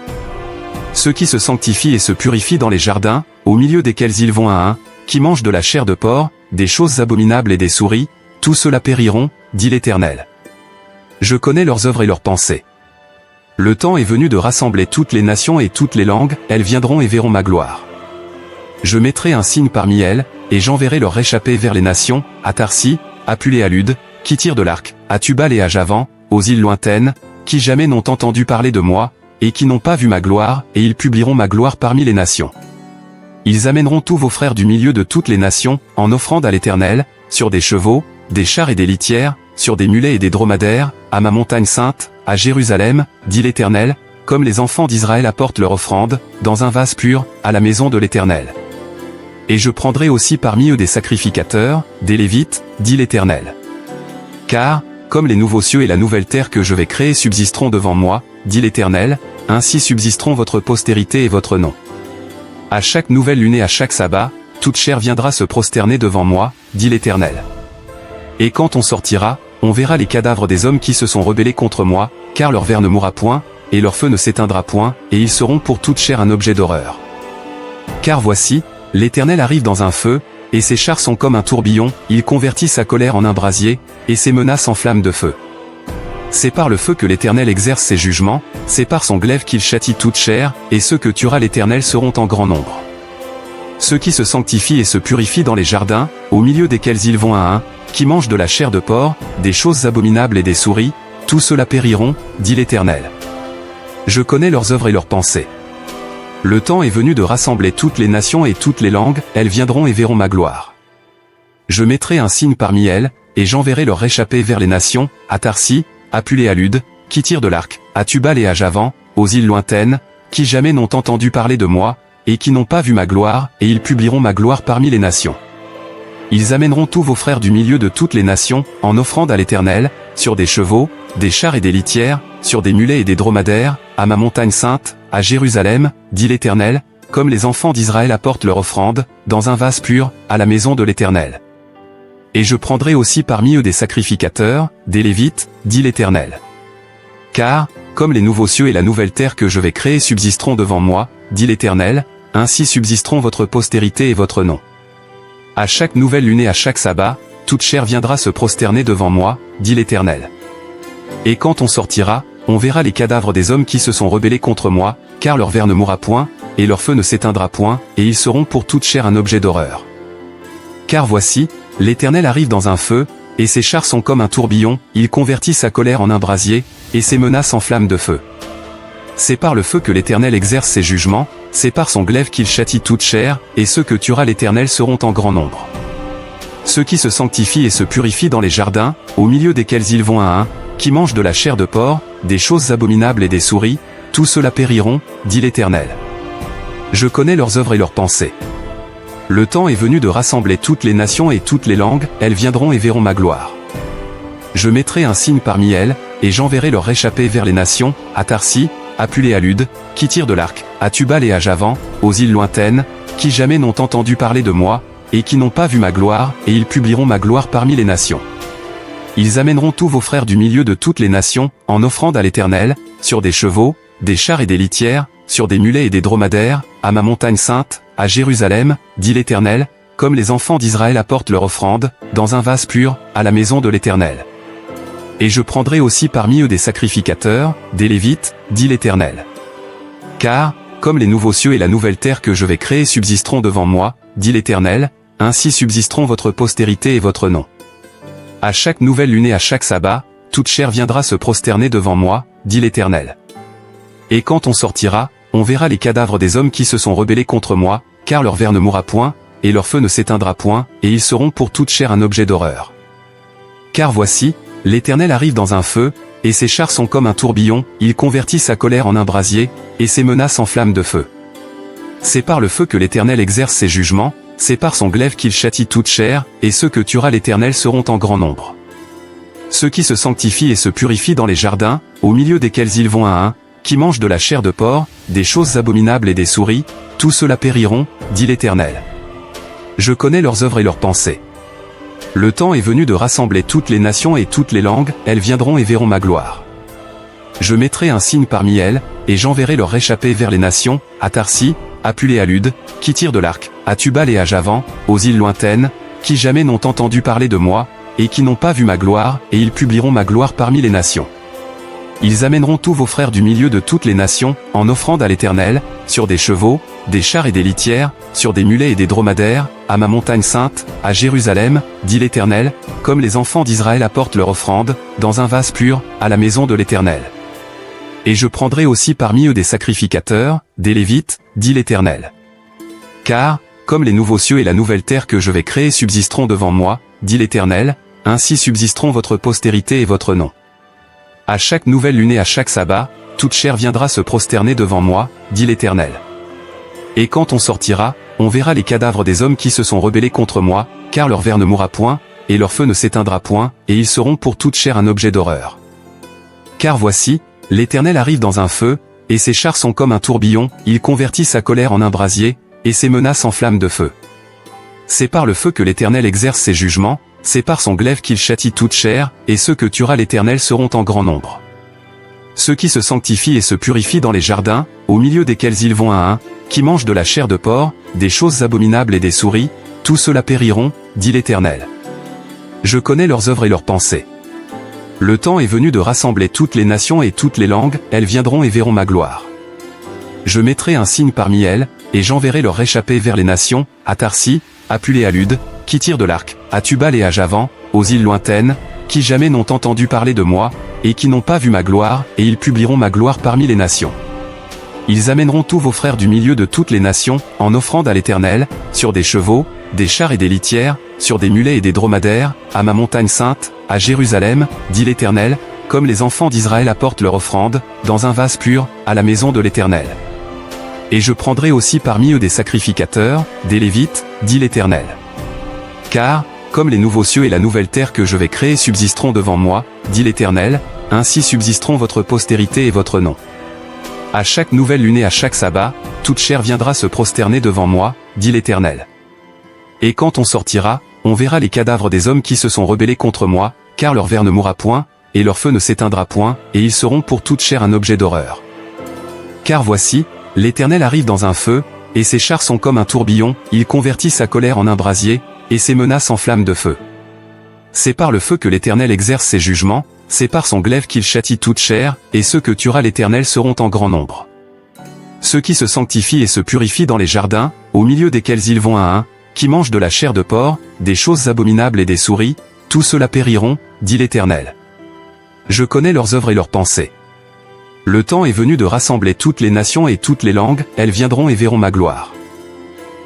Speaker 1: Ceux qui se sanctifient et se purifient dans les jardins, au milieu desquels ils vont à un, qui mangent de la chair de porc, des choses abominables et des souris, tous ceux-là périront, dit l'Éternel. Je connais leurs œuvres et leurs pensées. Le temps est venu de rassembler toutes les nations et toutes les langues, elles viendront et verront ma gloire. Je mettrai un signe parmi elles, et j'enverrai leur réchappés vers les nations, à Tarsis, à Pul et à Lude, qui tirent de l'arc, à Tubal et à Javan, aux îles lointaines, qui jamais n'ont entendu parler de moi, et qui n'ont pas vu ma gloire, et ils publieront ma gloire parmi les nations. Ils amèneront tous vos frères du milieu de toutes les nations, en offrande à l'Éternel, sur des chevaux, des chars et des litières, sur des mulets et des dromadaires, à ma montagne sainte, à Jérusalem, dit l'Éternel, comme les enfants d'Israël apportent leur offrande, dans un vase pur, à la maison de l'Éternel. Et je prendrai aussi parmi eux des sacrificateurs, des Lévites, dit l'Éternel. Car, comme les nouveaux cieux et la nouvelle terre que je vais créer subsisteront devant moi, dit l'Éternel, ainsi subsisteront votre postérité et votre nom. À chaque nouvelle lune et à chaque sabbat, toute chair viendra se prosterner devant moi, dit l'Éternel. Et quand on sortira, on verra les cadavres des hommes qui se sont rebellés contre moi, car leur ver ne mourra point, et leur feu ne s'éteindra point, et ils seront pour toute chair un objet d'horreur. Car voici, l'Éternel arrive dans un feu, et ses chars sont comme un tourbillon, il convertit sa colère en un brasier, et ses menaces en flammes de feu. C'est par le feu que l'Éternel exerce ses jugements, c'est par son glaive qu'il châtie toute chair, et ceux que tuera l'Éternel seront en grand nombre. Ceux qui se sanctifient et se purifient dans les jardins, au milieu desquels ils vont à un, qui mangent de la chair de porc, des choses abominables et des souris, tous ceux-là périront, dit l'Éternel. Je connais leurs œuvres et leurs pensées. Le temps est venu de rassembler toutes les nations et toutes les langues, elles viendront et verront ma gloire. Je mettrai un signe parmi elles, et j'enverrai leur réchappés vers les nations, à Tarsis, à Pul et à Lude, qui tirent de l'arc, à Tubal et à Javan, aux îles lointaines, qui jamais n'ont entendu parler de moi, et qui n'ont pas vu ma gloire, et ils publieront ma gloire parmi les nations. Ils amèneront tous vos frères du milieu de toutes les nations, en offrande à l'Éternel, sur des chevaux, des chars et des litières, sur des mulets et des dromadaires, à ma montagne sainte, à Jérusalem, dit l'Éternel, comme les enfants d'Israël apportent leur offrande, dans un vase pur, à la maison de l'Éternel. Et je prendrai aussi parmi eux des sacrificateurs, des Lévites, dit l'Éternel. Car, comme les nouveaux cieux et la nouvelle terre que je vais créer subsisteront devant moi, dit l'Éternel, ainsi subsisteront votre postérité et votre nom. À chaque nouvelle lune et à chaque sabbat, toute chair viendra se prosterner devant moi, dit l'Éternel. Et quand on sortira, on verra les cadavres des hommes qui se sont rebellés contre moi, car leur ver ne mourra point, et leur feu ne s'éteindra point, et ils seront pour toute chair un objet d'horreur. Car voici, l'Éternel arrive dans un feu, et ses chars sont comme un tourbillon, il convertit sa colère en un brasier, et ses menaces en flammes de feu. C'est par le feu que l'Éternel exerce ses jugements, c'est par son glaive qu'il châtie toute chair, et ceux que tuera l'Éternel seront en grand nombre. Ceux qui se sanctifient et se purifient dans les jardins, au milieu desquels ils vont à un, qui mangent de la chair de porc, des choses abominables et des souris, tous ceux-là périront, dit l'Éternel. Je connais leurs œuvres et leurs pensées. Le temps est venu de rassembler toutes les nations et toutes les langues, elles viendront et verront ma gloire. Je mettrai un signe parmi elles, et j'enverrai leur réchappés vers les nations, à Tarsis, à Pul et à Lude, qui tirent de l'arc, à Tubal et à Javan, aux îles lointaines, qui jamais n'ont entendu parler de moi, et qui n'ont pas vu ma gloire, et ils publieront ma gloire parmi les nations. Ils amèneront tous vos frères du milieu de toutes les nations, en offrande à l'Éternel, sur des chevaux, des chars et des litières, sur des mulets et des dromadaires, à ma montagne sainte, à Jérusalem, dit l'Éternel, comme les enfants d'Israël apportent leur offrande, dans un vase pur, à la maison de l'Éternel. Et je prendrai aussi parmi eux des sacrificateurs, des Lévites, dit l'Éternel. Car, comme les nouveaux cieux et la nouvelle terre que je vais créer subsisteront devant moi, dit l'Éternel, ainsi subsisteront votre postérité et votre nom. À chaque nouvelle lune et à chaque sabbat, toute chair viendra se prosterner devant moi, dit l'Éternel. Et quand on sortira, on verra les cadavres des hommes qui se sont rebellés contre moi, car leur ver ne mourra point, et leur feu ne s'éteindra point, et ils seront pour toute chair un objet d'horreur. Car voici, l'Éternel arrive dans un feu, et ses chars sont comme un tourbillon, il convertit sa colère en un brasier, et ses menaces en flammes de feu. C'est par le feu que l'Éternel exerce ses jugements, c'est par son glaive qu'il châtie toute chair, et ceux que tuera l'Éternel seront en grand nombre. Ceux qui se sanctifient et se purifient dans les jardins, au milieu desquels ils vont un, qui mangent de la chair de porc, des choses abominables et des souris, tous ceux-là périront, dit l'Éternel. Je connais leurs œuvres et leurs pensées. Le temps est venu de rassembler toutes les nations et toutes les langues, elles viendront et verront ma gloire. Je mettrai un signe parmi elles, et j'enverrai leur réchappés vers les nations, à Tarsis, à Pulée à Lude, qui tirent de l'arc, à Tubal et à Javan, aux îles lointaines, qui jamais n'ont entendu parler de moi, et qui n'ont pas vu ma gloire, et ils publieront ma gloire parmi les nations. Ils amèneront tous vos frères du milieu de toutes les nations, en offrande à l'Éternel, sur des chevaux, des chars et des litières, sur des mulets et des dromadaires, à ma montagne sainte, à Jérusalem, dit l'Éternel, comme les enfants d'Israël apportent leur offrande, dans un vase pur, à la maison de l'Éternel. Et je prendrai aussi parmi eux des sacrificateurs, des Lévites, dit l'Éternel. Car, comme les nouveaux cieux et la nouvelle terre que je vais créer subsisteront devant moi, dit l'Éternel, ainsi subsisteront votre postérité et votre nom. À chaque nouvelle lune et à chaque sabbat, toute chair viendra se prosterner devant moi, dit l'Éternel. Et quand on sortira, on verra les cadavres des hommes qui se sont rebellés contre moi, car leur ver ne mourra point, et leur feu ne s'éteindra point, et ils seront pour toute chair un objet d'horreur. Car voici, l'Éternel arrive dans un feu, et ses chars sont comme un tourbillon, il convertit sa colère en un brasier, et ses menaces en flammes de feu. C'est par le feu que l'Éternel exerce ses jugements, c'est par son glaive qu'il châtie toute chair, et ceux que tuera l'Éternel seront en grand nombre. Ceux qui se sanctifient et se purifient dans les jardins, au milieu desquels ils vont un, qui mangent de la chair de porc, des choses abominables et des souris, tous ceux-là périront, dit l'Éternel. Je connais leurs œuvres et leurs pensées. Le temps est venu de rassembler toutes les nations et toutes les langues, elles viendront et verront ma gloire. Je mettrai un signe parmi elles, et j'enverrai leur réchappés vers les nations, à Tarsis, à Pulée à Lude, qui tirent de l'arc, à Tubal et à Javan, aux îles lointaines, qui jamais n'ont entendu parler de moi, et qui n'ont pas vu ma gloire, et ils publieront ma gloire parmi les nations. Ils amèneront tous vos frères du milieu de toutes les nations, en offrande à l'Éternel, sur des chevaux, des chars et des litières, sur des mulets et des dromadaires, à ma montagne sainte, à Jérusalem, dit l'Éternel, comme les enfants d'Israël apportent leur offrande, dans un vase pur, à la maison de l'Éternel. Et je prendrai aussi parmi eux des sacrificateurs, des Lévites, dit l'Éternel. Car, comme les nouveaux cieux et la nouvelle terre que je vais créer subsisteront devant moi, dit l'Éternel, ainsi subsisteront votre postérité et votre nom. À chaque nouvelle lune et à chaque sabbat, toute chair viendra se prosterner devant moi, dit l'Éternel. Et quand on sortira, on verra les cadavres des hommes qui se sont rebellés contre moi, car leur ver ne mourra point, et leur feu ne s'éteindra point, et ils seront pour toute chair un objet d'horreur. Car voici, l'Éternel arrive dans un feu, et ses chars sont comme un tourbillon, il convertit sa colère en un brasier, et ses menaces en flammes de feu. C'est par le feu que l'Éternel exerce ses jugements, c'est par son glaive qu'il châtie toute chair, et ceux que tuera l'Éternel seront en grand nombre. Ceux qui se sanctifient et se purifient dans les jardins, au milieu desquels ils vont un, qui mangent de la chair de porc, des choses abominables et des souris, tous ceux-là périront, dit l'Éternel. Je connais leurs œuvres et leurs pensées. Le temps est venu de rassembler toutes les nations et toutes les langues, elles viendront et verront ma gloire.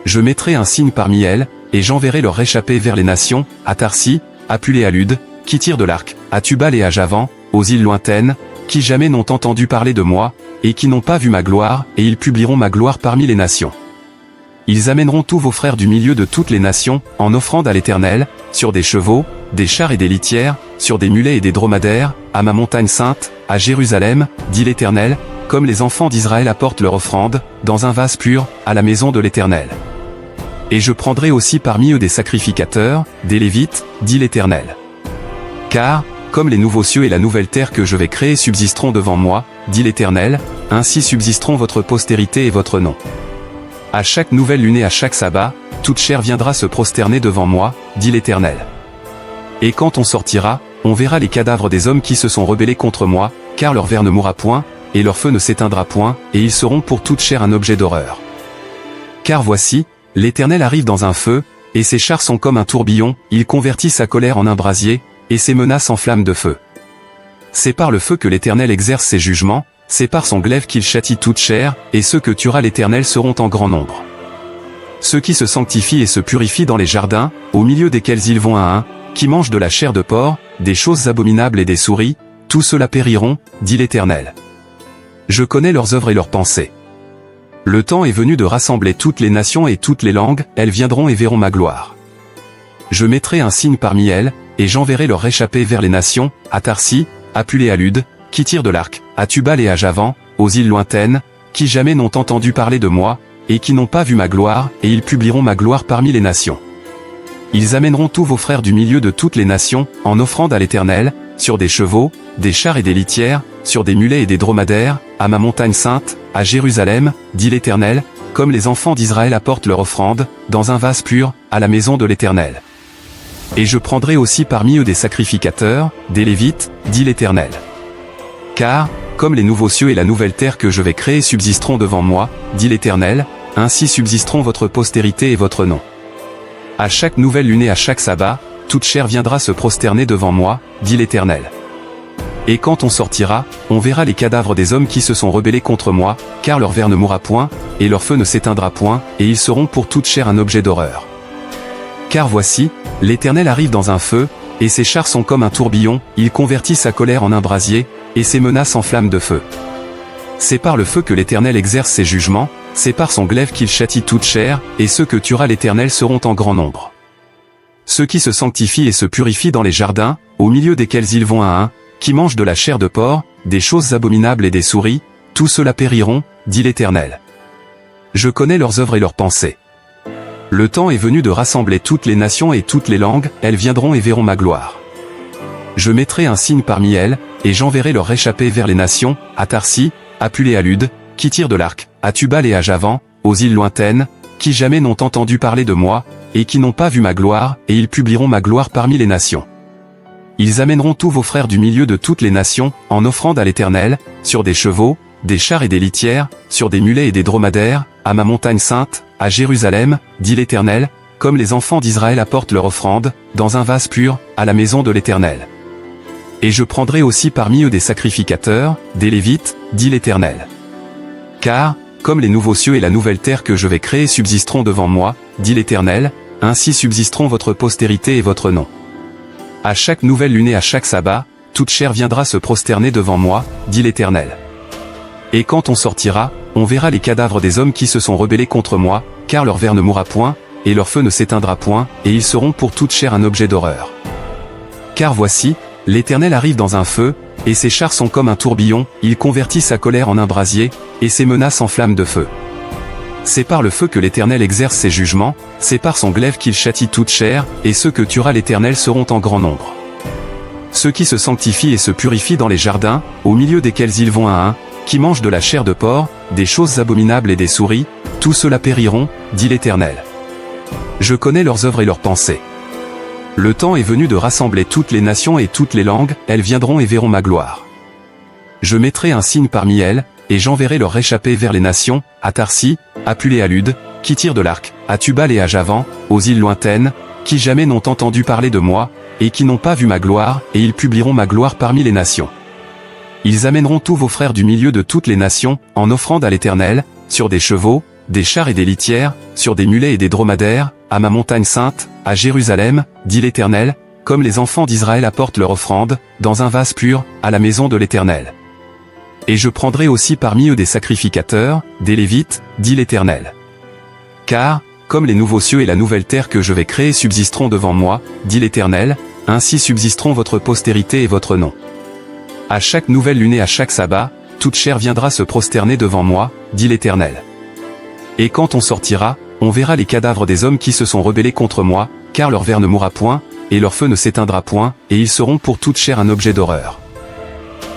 Speaker 1: Je mettrai un signe parmi elles, et j'enverrai leur réchappés vers les nations, à Tarsis, à Pulée à Lude, qui tirent de l'arc, à Tubal et à Javan, aux îles lointaines, qui jamais n'ont entendu parler de moi, et qui n'ont pas vu ma gloire, et ils publieront ma gloire parmi les nations. Ils amèneront tous vos frères du milieu de toutes les nations, en offrande à l'Éternel, sur des chevaux, des chars et des litières, sur des mulets et des dromadaires, à ma montagne sainte, à Jérusalem, dit l'Éternel, comme les enfants d'Israël apportent leur offrande, dans un vase pur, à la maison de l'Éternel. Et je prendrai aussi parmi eux des sacrificateurs, des Lévites, dit l'Éternel. Car, comme les nouveaux cieux et la nouvelle terre que je vais créer subsisteront devant moi, dit l'Éternel, ainsi subsisteront votre postérité et votre nom. À chaque nouvelle lune et à chaque sabbat, toute chair viendra se prosterner devant moi, dit l'Éternel. Et quand on sortira, on verra les cadavres des hommes qui se sont rebellés contre moi, car leur ver ne mourra point, et leur feu ne s'éteindra point, et ils seront pour toute chair un objet d'horreur. Car voici, l'Éternel arrive dans un feu, et ses chars sont comme un tourbillon, il convertit sa colère en un brasier, et ses menaces en flammes de feu. C'est par le feu que l'Éternel exerce ses jugements, c'est par son glaive qu'il châtie toute chair, et ceux que tuera l'Éternel seront en grand nombre. Ceux qui se sanctifient et se purifient dans les jardins, au milieu desquels ils vont un, qui mangent de la chair de porc, des choses abominables et des souris, tous ceux-là périront, dit l'Éternel. Je connais leurs œuvres et leurs pensées. Le temps est venu de rassembler toutes les nations et toutes les langues, elles viendront et verront ma gloire. Je mettrai un signe parmi elles, et j'enverrai leur réchappés vers les nations, à Tarsis, à Puléalude, qui tirent de l'arc, à Tubal et à Javan, aux îles lointaines, qui jamais n'ont entendu parler de moi, et qui n'ont pas vu ma gloire, et ils publieront ma gloire parmi les nations. Ils amèneront tous vos frères du milieu de toutes les nations, en offrande à l'Éternel, sur des chevaux, des chars et des litières, sur des mulets et des dromadaires, à ma montagne sainte, à Jérusalem, dit l'Éternel, comme les enfants d'Israël apportent leur offrande, dans un vase pur, à la maison de l'Éternel. Et je prendrai aussi parmi eux des sacrificateurs, des Lévites, dit l'Éternel. Car, comme les nouveaux cieux et la nouvelle terre que je vais créer subsisteront devant moi, dit l'Éternel, ainsi subsisteront votre postérité et votre nom. À chaque nouvelle lune et à chaque sabbat, toute chair viendra se prosterner devant moi, dit l'Éternel. Et quand on sortira, on verra les cadavres des hommes qui se sont rebellés contre moi, car leur ver ne mourra point, et leur feu ne s'éteindra point, et ils seront pour toute chair un objet d'horreur. Car voici, l'Éternel arrive dans un feu, et ses chars sont comme un tourbillon, il convertit sa colère en un brasier, et ses menaces en flammes de feu. C'est par le feu que l'Éternel exerce ses jugements, c'est par son glaive qu'il châtie toute chair, et ceux que tuera l'Éternel seront en grand nombre. Ceux qui se sanctifient et se purifient dans les jardins, au milieu desquels ils vont un, qui mangent de la chair de porc, des choses abominables et des souris, tous ceux-là périront, dit l'Éternel. Je connais leurs œuvres et leurs pensées. Le temps est venu de rassembler toutes les nations et toutes les langues, elles viendront et verront ma gloire. Je mettrai un signe parmi elles, et j'enverrai leur réchappés vers les nations, à Tarsis, à Puléalude, qui tirent de l'arc, à Tubal et à Javan, aux îles lointaines, qui jamais n'ont entendu parler de moi, et qui n'ont pas vu ma gloire, et ils publieront ma gloire parmi les nations. Ils amèneront tous vos frères du milieu de toutes les nations, en offrande à l'Éternel, sur des chevaux, des chars et des litières, sur des mulets et des dromadaires, à ma montagne sainte, à Jérusalem, dit l'Éternel, comme les enfants d'Israël apportent leur offrande, dans un vase pur, à la maison de l'Éternel. Et je prendrai aussi parmi eux des sacrificateurs, des Lévites, dit l'Éternel. Car, comme les nouveaux cieux et la nouvelle terre que je vais créer subsisteront devant moi, dit l'Éternel, ainsi subsisteront votre postérité et votre nom. À chaque nouvelle lune et à chaque sabbat, toute chair viendra se prosterner devant moi, dit l'Éternel. Et quand on sortira, on verra les cadavres des hommes qui se sont rebellés contre moi, car leur ver ne mourra point, et leur feu ne s'éteindra point, et ils seront pour toute chair un objet d'horreur. Car voici, l'Éternel arrive dans un feu, et ses chars sont comme un tourbillon, il convertit sa colère en un brasier, et ses menaces en flammes de feu. C'est par le feu que l'Éternel exerce ses jugements, c'est par son glaive qu'il châtie toute chair, et ceux que tuera l'Éternel seront en grand nombre. Ceux qui se sanctifient et se purifient dans les jardins, au milieu desquels ils vont un, qui mangent de la chair de porc, des choses abominables et des souris, tous ceux-là périront, dit l'Éternel. Je connais leurs œuvres et leurs pensées. Le temps est venu de rassembler toutes les nations et toutes les langues, elles viendront et verront ma gloire. Je mettrai un signe parmi elles, et j'enverrai leur réchappés vers les nations, à Tarsis, à Puléalude, qui tirent de l'arc, à Tubal et à Javan, aux îles lointaines, qui jamais n'ont entendu parler de moi, et qui n'ont pas vu ma gloire, et ils publieront ma gloire parmi les nations. Ils amèneront tous vos frères du milieu de toutes les nations, en offrande à l'Éternel, sur des chevaux, des chars et des litières, sur des mulets et des dromadaires, à ma montagne sainte, à Jérusalem, dit l'Éternel, comme les enfants d'Israël apportent leur offrande, dans un vase pur, à la maison de l'Éternel. Et je prendrai aussi parmi eux des sacrificateurs, des Lévites, dit l'Éternel. Car, comme les nouveaux cieux et la nouvelle terre que je vais créer subsisteront devant moi, dit l'Éternel, ainsi subsisteront votre postérité et votre nom. À chaque nouvelle lune et à chaque sabbat, toute chair viendra se prosterner devant moi, dit l'Éternel. Et quand on sortira, on verra les cadavres des hommes qui se sont rebellés contre moi, car leur ver ne mourra point, et leur feu ne s'éteindra point, et ils seront pour toute chair un objet d'horreur.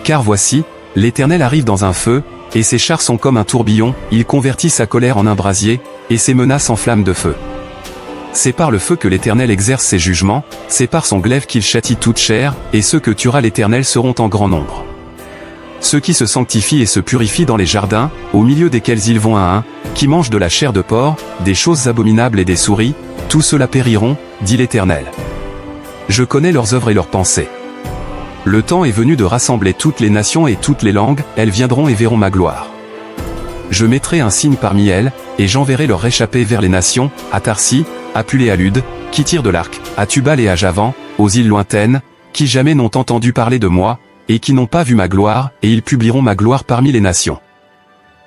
Speaker 1: Car voici, l'Éternel arrive dans un feu, et ses chars sont comme un tourbillon, il convertit sa colère en un brasier, et ses menaces en flammes de feu. C'est par le feu que l'Éternel exerce ses jugements, c'est par son glaive qu'il châtie toute chair, et ceux que tuera l'Éternel seront en grand nombre. Ceux qui se sanctifient et se purifient dans les jardins, au milieu desquels ils vont un, qui mangent de la chair de porc, des choses abominables et des souris, tous ceux-là périront, dit l'Éternel. Je connais leurs œuvres et leurs pensées. Le temps est venu de rassembler toutes les nations et toutes les langues, elles viendront et verront ma gloire. Je mettrai un signe parmi elles, et j'enverrai leur réchappés vers les nations, à Tarsis, à Pul et à Lude, qui tirent de l'arc, à Tubal et à Javan, aux îles lointaines, qui jamais n'ont entendu parler de moi, et qui n'ont pas vu ma gloire, et ils publieront ma gloire parmi les nations.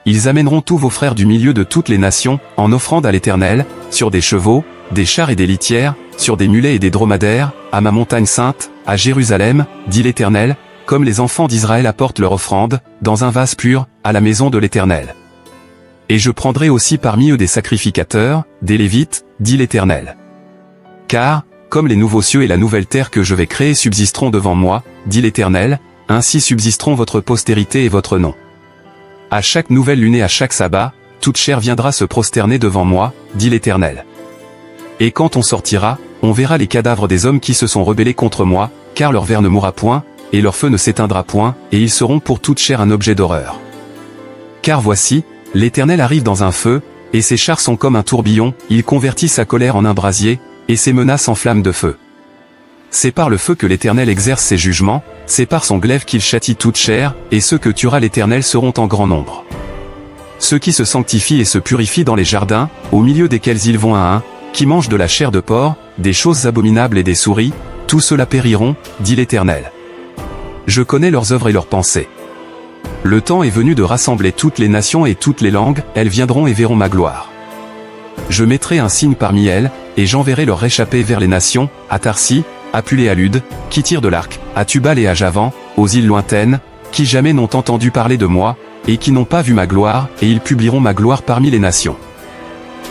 Speaker 1: Ils amèneront tous vos frères du milieu de toutes les nations, en offrande à l'Éternel, sur des chevaux, des chars et des litières, sur des mulets et des dromadaires, à ma montagne sainte, à Jérusalem, dit l'Éternel, comme les enfants d'Israël apportent leur offrande, dans un vase pur, à la maison de l'Éternel. Et je prendrai aussi parmi eux des sacrificateurs, des Lévites, dit l'Éternel. Car, comme les nouveaux cieux et la nouvelle terre que je vais créer subsisteront devant moi, dit l'Éternel, ainsi subsisteront votre postérité et votre nom. À chaque nouvelle lune et à chaque sabbat, toute chair viendra se prosterner devant moi, dit l'Éternel. Et quand on sortira, on verra les cadavres des hommes qui se sont rebellés contre moi, car leur ver ne mourra point, et leur feu ne s'éteindra point, et ils seront pour toute chair un objet d'horreur. Car voici, l'Éternel arrive dans un feu, et ses chars sont comme un tourbillon, il convertit sa colère en un brasier, et ses menaces en flammes de feu. C'est par le feu que l'Éternel exerce ses jugements, c'est par son glaive qu'il châtie toute chair, et ceux que tuera l'Éternel seront en grand nombre. Ceux qui se sanctifient et se purifient dans les jardins, au milieu desquels ils vont un, qui mangent de la chair de porc, des choses abominables et des souris, tous ceux-là périront, dit l'Éternel. Je connais leurs œuvres et leurs pensées. Le temps est venu de rassembler toutes les nations et toutes les langues, elles viendront et verront ma gloire. Je mettrai un signe parmi elles, et j'enverrai leur réchappés vers les nations, à Tarsis, à Pul et à Lude, qui tirent de l'arc, à Tubal et à Javan, aux îles lointaines, qui jamais n'ont entendu parler de moi, et qui n'ont pas vu ma gloire, et ils publieront ma gloire parmi les nations.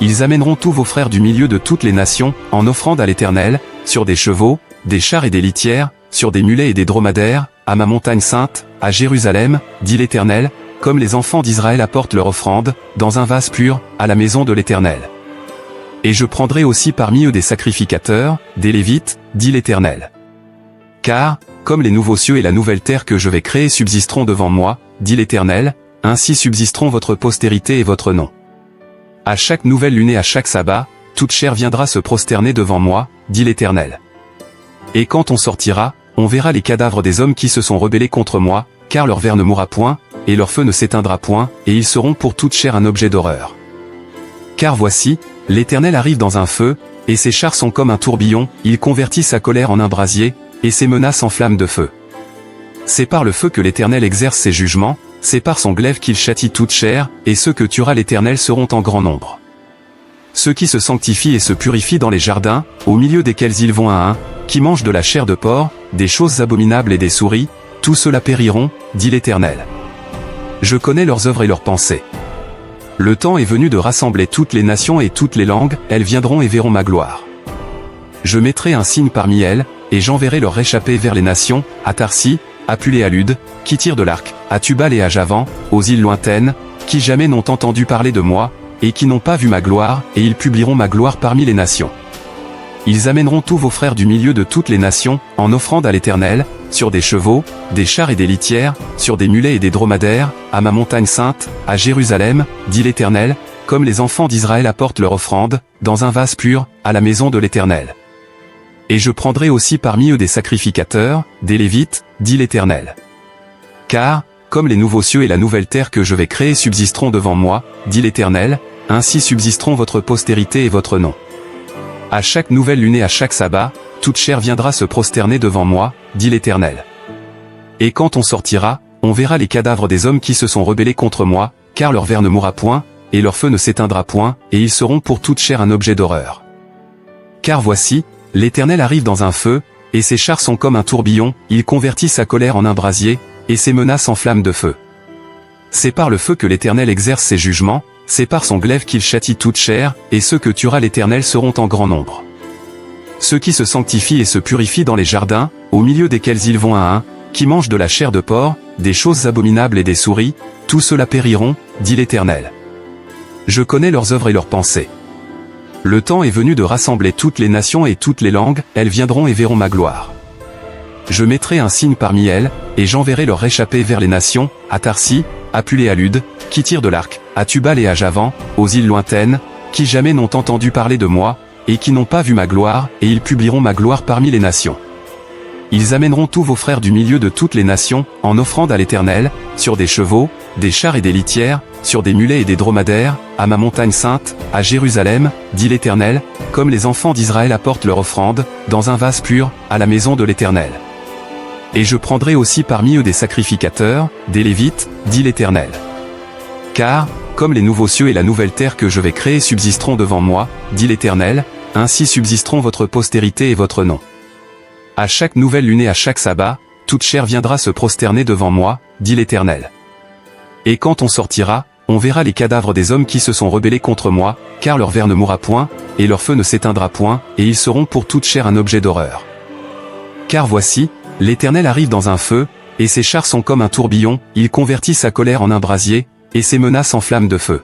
Speaker 1: Ils amèneront tous vos frères du milieu de toutes les nations, en offrande à l'Éternel, sur des chevaux, des chars et des litières, sur des mulets et des dromadaires, à ma montagne sainte, à Jérusalem, dit l'Éternel, comme les enfants d'Israël apportent leur offrande, dans un vase pur, à la maison de l'Éternel. Et je prendrai aussi parmi eux des sacrificateurs, des Lévites, dit l'Éternel. Car, comme les nouveaux cieux et la nouvelle terre que je vais créer subsisteront devant moi, dit l'Éternel, ainsi subsisteront votre postérité et votre nom. À chaque nouvelle lune et à chaque sabbat, toute chair viendra se prosterner devant moi, dit l'Éternel. Et quand on sortira, on verra les cadavres des hommes qui se sont rebellés contre moi, car leur ver ne mourra point, et leur feu ne s'éteindra point, et ils seront pour toute chair un objet d'horreur. Car voici, l'Éternel arrive dans un feu, et ses chars sont comme un tourbillon, il convertit sa colère en un brasier, et ses menaces en flammes de feu. C'est par le feu que l'Éternel exerce ses jugements, c'est par son glaive qu'il châtie toute chair, et ceux que tuera l'Éternel seront en grand nombre. Ceux qui se sanctifient et se purifient dans les jardins, au milieu desquels ils vont un, qui mangent de la chair de porc, des choses abominables et des souris, tous ceux-là périront, dit l'Éternel. Je connais leurs œuvres et leurs pensées. Le temps est venu de rassembler toutes les nations et toutes les langues, elles viendront et verront ma gloire. Je mettrai un signe parmi elles, et j'enverrai leur réchappés vers les nations, à Tarsis, à Pul et à Lude, qui tirent de l'arc, à Tubal et à Javan, aux îles lointaines, qui jamais n'ont entendu parler de moi, et qui n'ont pas vu ma gloire, et ils publieront ma gloire parmi les nations. Ils amèneront tous vos frères du milieu de toutes les nations, en offrande à l'Éternel, sur des chevaux, des chars et des litières, sur des mulets et des dromadaires, à ma montagne sainte, à Jérusalem, dit l'Éternel, comme les enfants d'Israël apportent leur offrande, dans un vase pur, à la maison de l'Éternel. Et je prendrai aussi parmi eux des sacrificateurs, des Lévites, dit l'Éternel. Car, comme les nouveaux cieux et la nouvelle terre que je vais créer subsisteront devant moi, dit l'Éternel, ainsi subsisteront votre postérité et votre nom. À chaque nouvelle lune et à chaque sabbat, toute chair viendra se prosterner devant moi, dit l'Éternel. Et quand on sortira, on verra les cadavres des hommes qui se sont rebellés contre moi, car leur ver ne mourra point, et leur feu ne s'éteindra point, et ils seront pour toute chair un objet d'horreur. Car voici, l'Éternel arrive dans un feu, et ses chars sont comme un tourbillon, il convertit sa colère en un brasier, et ses menaces en flammes de feu. C'est par le feu que l'Éternel exerce ses jugements, c'est par son glaive qu'il châtie toute chair, et ceux que tuera l'Éternel seront en grand nombre. Ceux qui se sanctifient et se purifient dans les jardins, au milieu desquels ils vont un, qui mangent de la chair de porc, des choses abominables et des souris, tous ceux-là périront, dit l'Éternel. Je connais leurs œuvres et leurs pensées. Le temps est venu de rassembler toutes les nations et toutes les langues, elles viendront et verront ma gloire. Je mettrai un signe parmi elles, et j'enverrai leur réchappés vers les nations, à Tarsis, à Pulée à Lude, qui tirent de l'arc, à Tubal et à Javan, aux îles lointaines, qui jamais n'ont entendu parler de moi, et qui n'ont pas vu ma gloire, et ils publieront ma gloire parmi les nations. Ils amèneront tous vos frères du milieu de toutes les nations, en offrande à l'Éternel, sur des chevaux, des chars et des litières, sur des mulets et des dromadaires, à ma montagne sainte, à Jérusalem, dit l'Éternel, comme les enfants d'Israël apportent leur offrande, dans un vase pur, à la maison de l'Éternel. Et je prendrai aussi parmi eux des sacrificateurs, des Lévites, dit l'Éternel. Car, comme les nouveaux cieux et la nouvelle terre que je vais créer subsisteront devant moi, dit l'Éternel, ainsi subsisteront votre postérité et votre nom. À chaque nouvelle lune et à chaque sabbat, toute chair viendra se prosterner devant moi, dit l'Éternel. Et quand on sortira, on verra les cadavres des hommes qui se sont rebellés contre moi, car leur ver ne mourra point, et leur feu ne s'éteindra point, et ils seront pour toute chair un objet d'horreur. Car voici, l'Éternel arrive dans un feu, et ses chars sont comme un tourbillon, il convertit sa colère en un brasier, et ses menaces en flammes de feu.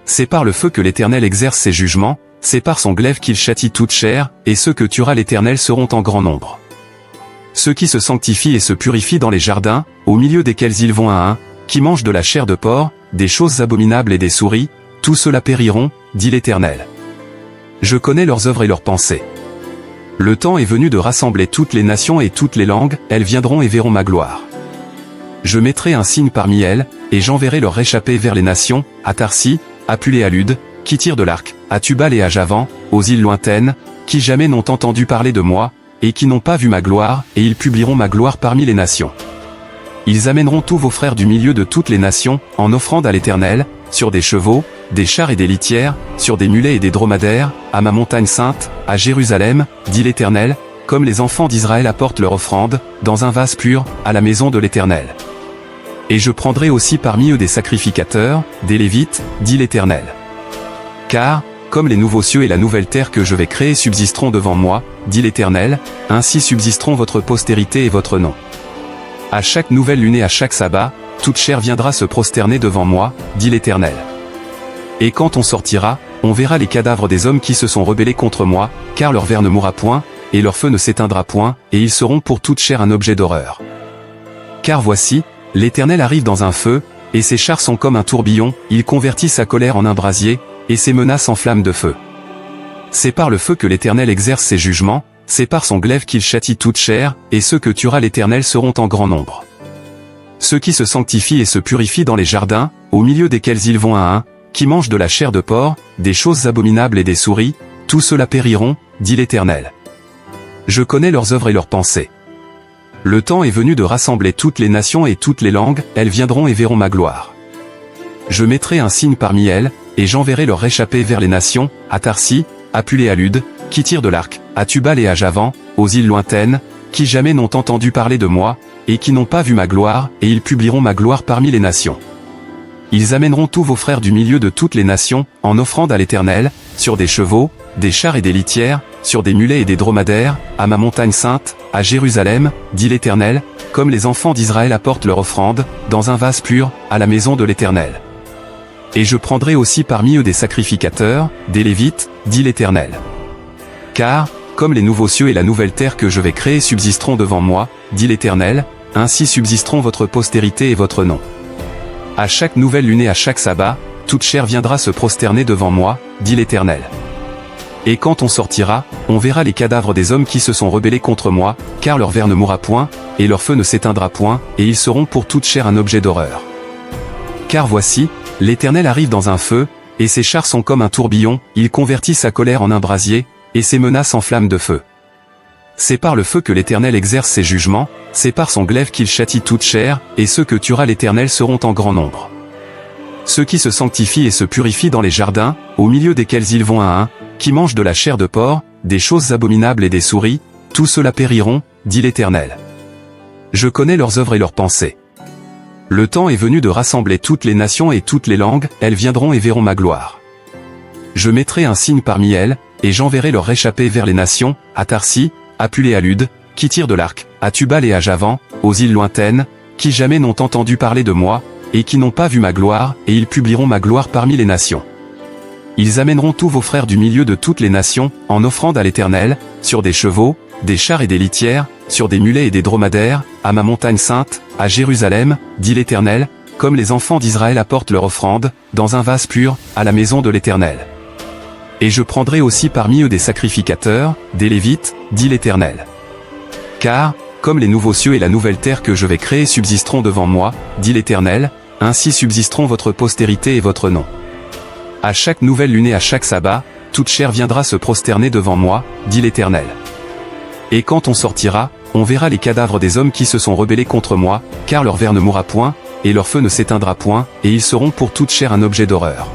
Speaker 1: C'est par le feu que l'Éternel exerce ses jugements, c'est par son glaive qu'il châtie toute chair, et ceux que tuera l'Éternel seront en grand nombre. Ceux qui se sanctifient et se purifient dans les jardins, au milieu desquels ils vont un, qui mangent de la chair de porc, des choses abominables et des souris, tous ceux-là périront, dit l'Éternel. Je connais leurs œuvres et leurs pensées. Le temps est venu de rassembler toutes les nations et toutes les langues, elles viendront et verront ma gloire. Je mettrai un signe parmi elles, et j'enverrai leur réchappés vers les nations, à Tarsis, à Pulée à Lude, qui tirent de l'arc, à Tubal et à Javan, aux îles lointaines, qui jamais n'ont entendu parler de moi, et qui n'ont pas vu ma gloire, et ils publieront ma gloire parmi les nations. Ils amèneront tous vos frères du milieu de toutes les nations, en offrande à l'Éternel, sur des chevaux, des chars et des litières, sur des mulets et des dromadaires, à ma montagne sainte, à Jérusalem, dit l'Éternel, comme les enfants d'Israël apportent leur offrande, dans un vase pur, à la maison de l'Éternel. Et je prendrai aussi parmi eux des sacrificateurs, des Lévites, dit l'Éternel. Car, comme les nouveaux cieux et la nouvelle terre que je vais créer subsisteront devant moi, dit l'Éternel, ainsi subsisteront votre postérité et votre nom. À chaque nouvelle lune et à chaque sabbat, toute chair viendra se prosterner devant moi, dit l'Éternel. Et quand on sortira, on verra les cadavres des hommes qui se sont rebellés contre moi, car leur ver ne mourra point, et leur feu ne s'éteindra point, et ils seront pour toute chair un objet d'horreur. Car voici, l'Éternel arrive dans un feu, et ses chars sont comme un tourbillon, il convertit sa colère en un brasier, et ses menaces en flammes de feu. C'est par le feu que l'Éternel exerce ses jugements, c'est par son glaive qu'il châtie toute chair, et ceux que tuera l'Éternel seront en grand nombre. Ceux qui se sanctifient et se purifient dans les jardins, au milieu desquels ils vont un, qui mangent de la chair de porc, des choses abominables et des souris, tous ceux-là périront, dit l'Éternel. Je connais leurs œuvres et leurs pensées. Le temps est venu de rassembler toutes les nations et toutes les langues, elles viendront et verront ma gloire. Je mettrai un signe parmi elles, et j'enverrai leur réchappés vers les nations, à Tarsis, à Pulée à Lude, qui tirent de l'arc, à Tubal et à Javan, aux îles lointaines, qui jamais n'ont entendu parler de moi, et qui n'ont pas vu ma gloire, et ils publieront ma gloire parmi les nations. Ils amèneront tous vos frères du milieu de toutes les nations, en offrande à l'Éternel, sur des chevaux, des chars et des litières, sur des mulets et des dromadaires, à ma montagne sainte, à Jérusalem, dit l'Éternel, comme les enfants d'Israël apportent leur offrande, dans un vase pur, à la maison de l'Éternel. Et je prendrai aussi parmi eux des sacrificateurs, des Lévites, dit l'Éternel. Car, comme les nouveaux cieux et la nouvelle terre que je vais créer subsisteront devant moi, dit l'Éternel, ainsi subsisteront votre postérité et votre nom. À chaque nouvelle lune et à chaque sabbat, toute chair viendra se prosterner devant moi, dit l'Éternel. Et quand on sortira, on verra les cadavres des hommes qui se sont rebellés contre moi, car leur ver ne mourra point, et leur feu ne s'éteindra point, et ils seront pour toute chair un objet d'horreur. Car voici, l'Éternel arrive dans un feu, et ses chars sont comme un tourbillon, il convertit sa colère en un brasier, et ses menaces en flammes de feu. C'est par le feu que l'Éternel exerce ses jugements, c'est par son glaive qu'il châtie toute chair, et ceux que tuera l'Éternel seront en grand nombre. Ceux qui se sanctifient et se purifient dans les jardins, au milieu desquels ils vont un, qui mangent de la chair de porc, des choses abominables et des souris, tous ceux-là périront, dit l'Éternel. Je connais leurs œuvres et leurs pensées. Le temps est venu de rassembler toutes les nations et toutes les langues, elles viendront et verront ma gloire. Je mettrai un signe parmi elles, et j'enverrai leur réchappés vers les nations, à Tarsis, à Pulée à Lude, qui tirent de l'arc, à Tubal et à Javan, aux îles lointaines, qui jamais n'ont entendu parler de moi, et qui n'ont pas vu ma gloire, et ils publieront ma gloire parmi les nations. Ils amèneront tous vos frères du milieu de toutes les nations, en offrande à l'Éternel, sur des chevaux, des chars et des litières, sur des mulets et des dromadaires, à ma montagne sainte, à Jérusalem, dit l'Éternel, comme les enfants d'Israël apportent leur offrande, dans un vase pur, à la maison de l'Éternel. Et je prendrai aussi parmi eux des sacrificateurs, des Lévites, dit l'Éternel. Car, comme les nouveaux cieux et la nouvelle terre que je vais créer subsisteront devant moi, dit l'Éternel, ainsi subsisteront votre postérité et votre nom. À chaque nouvelle lune et à chaque sabbat, toute chair viendra se prosterner devant moi, dit l'Éternel. Et quand on sortira, on verra les cadavres des hommes qui se sont rebellés contre moi, car leur ver ne mourra point, et leur feu ne s'éteindra point, et ils seront pour toute chair un objet d'horreur.